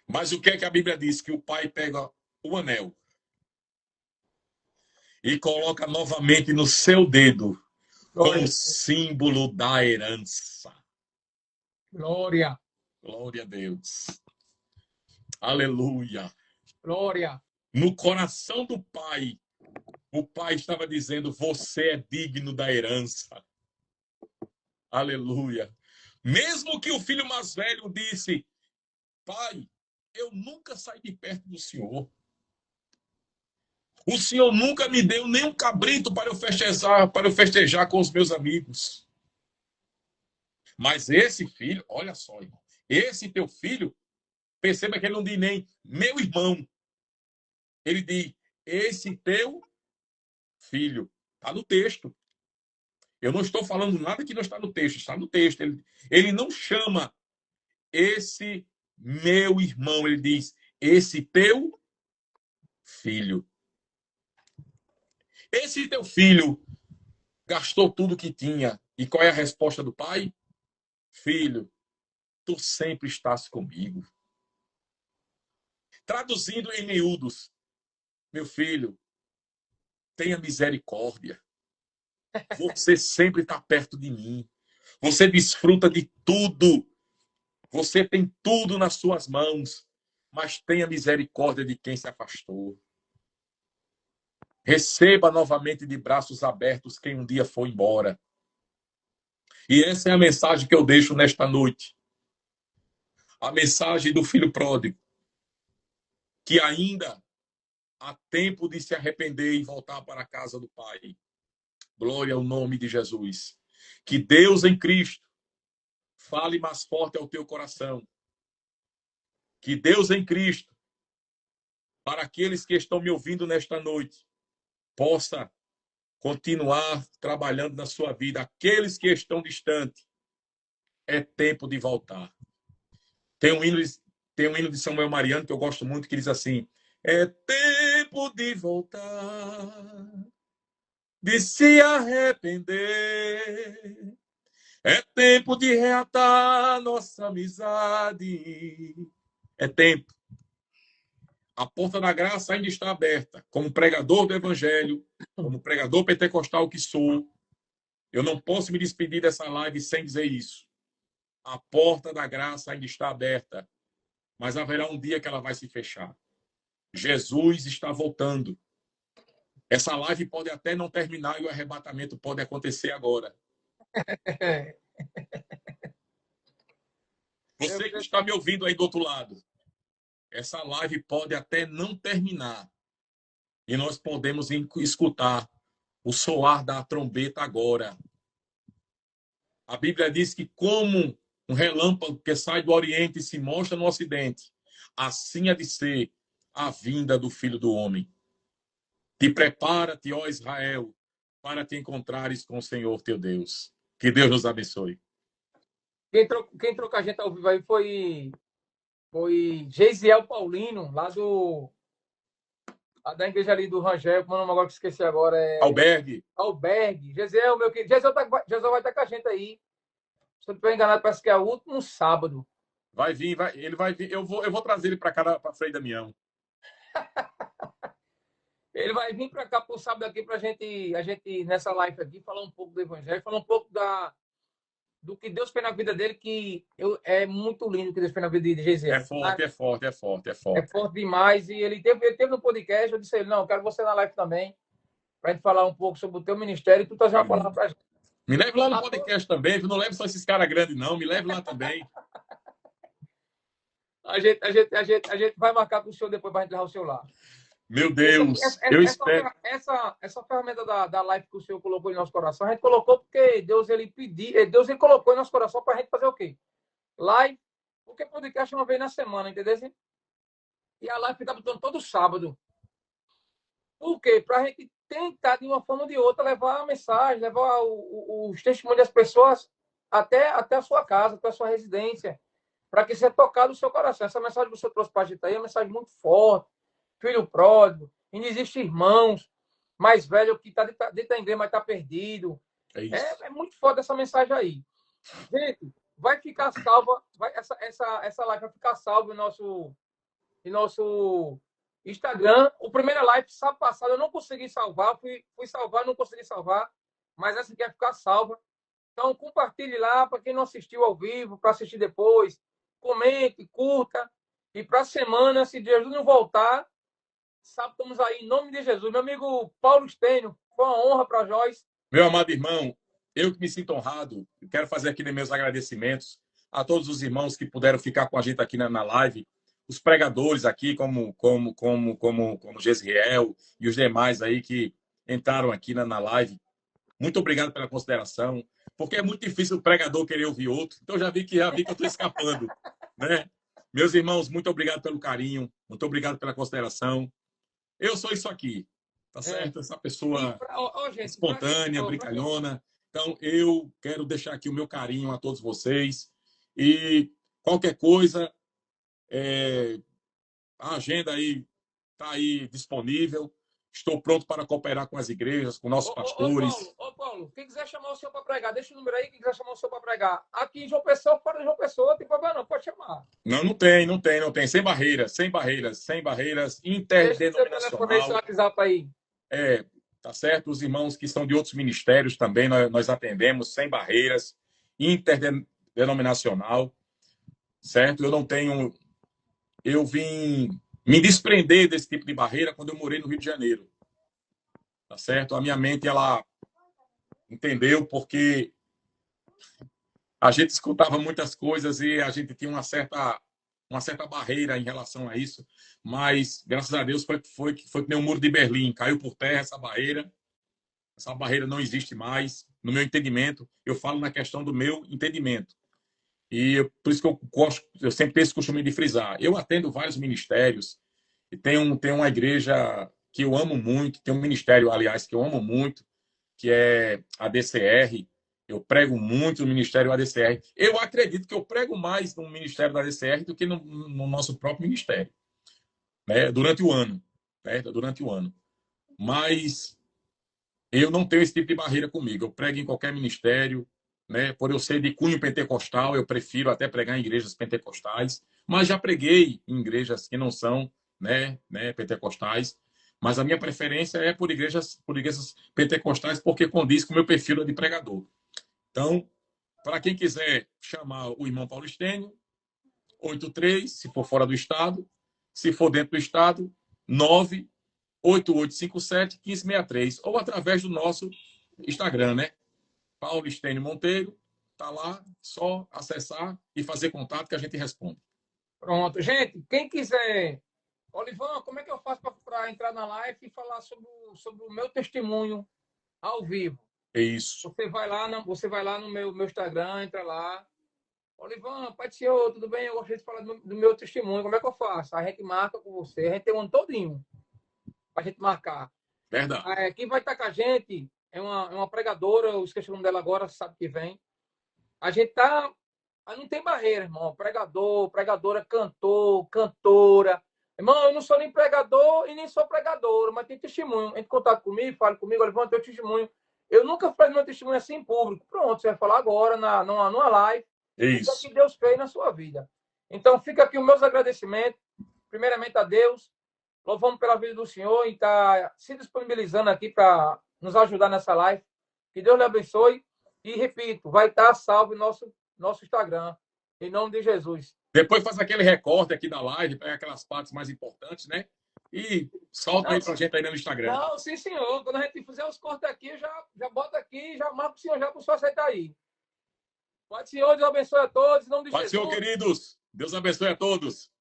Mas o que é que a Bíblia diz? Que o pai pega o anel e coloca novamente no seu dedo, como símbolo da herança. Glória. Glória a Deus. Aleluia. Glória. No coração do pai, o pai estava dizendo: você é digno da herança. Aleluia. Mesmo que o filho mais velho disse: pai, eu nunca saí de perto do senhor. O senhor nunca me deu nem um cabrito para eu festejar com os meus amigos. Mas esse filho, olha só, irmão, esse teu filho, perceba que ele não diz nem meu irmão. Ele diz: esse teu filho. Está no texto. Eu não estou falando nada que não está no texto. Está no texto. Ele não chama esse meu irmão. Ele diz: esse teu filho. Esse teu filho gastou tudo que tinha. E qual é a resposta do pai? Filho, tu sempre estás comigo. Traduzindo em miúdos: meu filho, tenha misericórdia. Você sempre está perto de mim. Você desfruta de tudo. Você tem tudo nas suas mãos. Mas tenha misericórdia de quem se afastou. Receba novamente de braços abertos quem um dia foi embora. E essa é a mensagem que eu deixo nesta noite. A mensagem do filho pródigo. Que ainda há tempo de se arrepender e voltar para a casa do Pai. Glória ao nome de Jesus. Que Deus em Cristo fale mais forte ao teu coração. Que Deus em Cristo, para aqueles que estão me ouvindo nesta noite, possa continuar trabalhando na sua vida. Aqueles que estão distantes, é tempo de voltar. Tem um hino de Samuel Mariano que eu gosto muito, que diz assim: é tempo de voltar, de se arrepender. É tempo de reatar nossa amizade. É tempo. A porta da graça ainda está aberta. Como pregador do evangelho, como pregador pentecostal que sou, eu não posso me despedir dessa live sem dizer isso. A porta da graça ainda está aberta, mas haverá um dia que ela vai se fechar. Jesus está voltando. Essa live pode até não terminar e o arrebatamento pode acontecer agora. Você que está me ouvindo aí do outro lado, essa live pode até não terminar e nós podemos escutar o soar da trombeta agora. A Bíblia diz que como um relâmpago que sai do Oriente e se mostra no Ocidente, assim há de ser a vinda do Filho do Homem. Te prepara-te, ó Israel, para te encontrares com o Senhor teu Deus. Que Deus nos abençoe. Quem entrou com a gente ao vivo aí foi Geisiel Paulino, lá da igreja ali do Rangel, como é o nome agora que esqueci agora? Albergue. Geisiel, meu querido. Geisiel vai estar com a gente aí. Se eu não estiver enganado, parece que é o último sábado. Vai vir, ele vai vir. Eu vou trazer ele para cá, para Frei Damião. Ele vai vir para cá pro sábado aqui para a gente, nessa live aqui, falar um pouco do Evangelho, falar um pouco do que Deus fez na vida dele, que é muito lindo o que Deus fez na vida de Geisiel. É forte. É forte demais. E ele teve no podcast, eu disse a ele, não, eu quero você na live também, para a gente falar um pouco sobre o teu ministério e tu trazer uma palavra para a gente. Me leve lá no podcast também, não leve só esses caras grandes, não. Me leve lá também. A gente vai marcar para o senhor depois para a gente levar o senhor lá. Meu Deus, eu espero. Essa ferramenta da live que o senhor colocou em nosso coração, a gente colocou porque Deus ele colocou em nosso coração para a gente fazer o quê? Live, porque podcast uma vez na semana, entendeu? E a live fica botando todo sábado. Por quê? Para a gente tentar, de uma forma ou de outra, levar a mensagem, levar os testemunhos das pessoas até a sua casa, até a sua residência, para que seja tocado o seu coração. Essa mensagem que o senhor trouxe para a gente aí é uma mensagem muito forte. Filho pródigo, ainda existem irmãos mais velhos que está dentro da igreja, mas está perdido. É muito forte essa mensagem aí. Gente, vai ficar salva, essa live vai ficar salva em nosso Instagram. O primeira live, sábado passado, eu não consegui salvar, fui salvar, não consegui salvar, mas essa aqui vai ficar salva. Então, compartilhe lá para quem não assistiu ao vivo, para assistir depois. Comente, curta. E para a semana, se Jesus não voltar, sabe, estamos aí, em nome de Jesus. Meu amigo Paulo Stênio, foi uma honra para nós. Meu amado irmão, eu que me sinto honrado, quero fazer aqui meus agradecimentos a todos os irmãos que puderam ficar com a gente aqui na live, os pregadores aqui, como Gesiel e os demais aí que entraram aqui na live. Muito obrigado pela consideração, porque é muito difícil o pregador querer ouvir outro, então já vi que eu estou escapando, né? Meus irmãos, muito obrigado pelo carinho, muito obrigado pela consideração. Eu sou isso aqui, tá certo? Essa pessoa espontânea, brincalhona. Então, eu quero deixar aqui o meu carinho a todos vocês. E qualquer coisa, a agenda aí está aí disponível. Estou pronto para cooperar com as igrejas, com nossos pastores. Paulo, quem quiser chamar o senhor para pregar, deixa o número aí, quem quiser chamar o senhor para pregar. Aqui em João Pessoa, fora de João Pessoa, não tem problema não, pode chamar. Não tem. Sem barreiras, interdenominacional. Deixa o WhatsApp aí. Tá certo? Os irmãos que são de outros ministérios também nós atendemos sem barreiras, interdenominacional, certo? Eu vim me desprender desse tipo de barreira quando eu morei no Rio de Janeiro, tá certo? A minha mente, ela entendeu porque a gente escutava muitas coisas e a gente tinha uma certa barreira em relação a isso, mas graças a Deus foi que nem o muro de Berlim, caiu por terra essa barreira não existe mais, no meu entendimento. Eu falo na questão do meu entendimento. E por isso que eu sempre tenho esse costume de frisar. Eu atendo vários ministérios e tenho uma igreja que eu amo muito, tem um ministério, aliás, que eu amo muito, que é a DCR. Eu prego muito no Ministério ADCR. Eu acredito que eu prego mais no Ministério da ADCR do que no nosso próprio ministério, né? Durante o ano, né? Durante o ano. Mas eu não tenho esse tipo de barreira comigo. Eu prego em qualquer ministério, né? Por eu ser de cunho pentecostal, eu prefiro até pregar em igrejas pentecostais, mas já preguei em igrejas que não são, né, pentecostais. Mas a minha preferência é por igrejas pentecostais, porque condiz com o meu perfil de pregador. Então, para quem quiser chamar o irmão Paulo Estênio, 83, se for fora do estado. Se for dentro do estado, 98857-1563. Ou através do nosso Instagram, né? Paulo Estênio Monteiro. Tá lá, só acessar e fazer contato que a gente responde. Pronto. Gente, quem quiser... Olivan, como é que eu faço para entrar na live e falar sobre o meu testemunho ao vivo? É isso. Você vai lá no meu Instagram, entra lá. Olivan, Pai do Senhor, tudo bem? Eu gostaria de falar do meu testemunho. Como é que eu faço? A gente marca com você. A gente tem um ano todinho para a gente marcar. Verdade. Quem vai estar com a gente é uma pregadora, eu esqueci o nome dela agora, sabe que vem. A gente tá... Não tem barreira, irmão. Pregador, pregadora, cantor, cantora. Irmão, eu não sou nem pregador e nem sou pregador, mas tem testemunho. Entre em contato comigo, fale comigo, levanta o teu testemunho. Eu nunca fiz meu testemunho assim em público. Pronto, você vai falar agora numa live. É O isso. que Deus fez na sua vida. Então, fica aqui os meus agradecimentos. Primeiramente a Deus. Louvamos pela vida do Senhor e está se disponibilizando aqui para nos ajudar nessa live. Que Deus lhe abençoe. E, repito, vai estar salvo em nosso Instagram. Em nome de Jesus. Depois faz aquele recorte aqui da live, pega aquelas partes mais importantes, né? E solta aí pra gente aí no Instagram. Não, sim, senhor. Quando a gente fizer os cortes aqui, já bota aqui, já marca o senhor já para o senhor aceitar aí. Pai do Senhor, Deus abençoe a todos. Em nome de Pai do Jesus. Senhor, queridos. Deus abençoe a todos.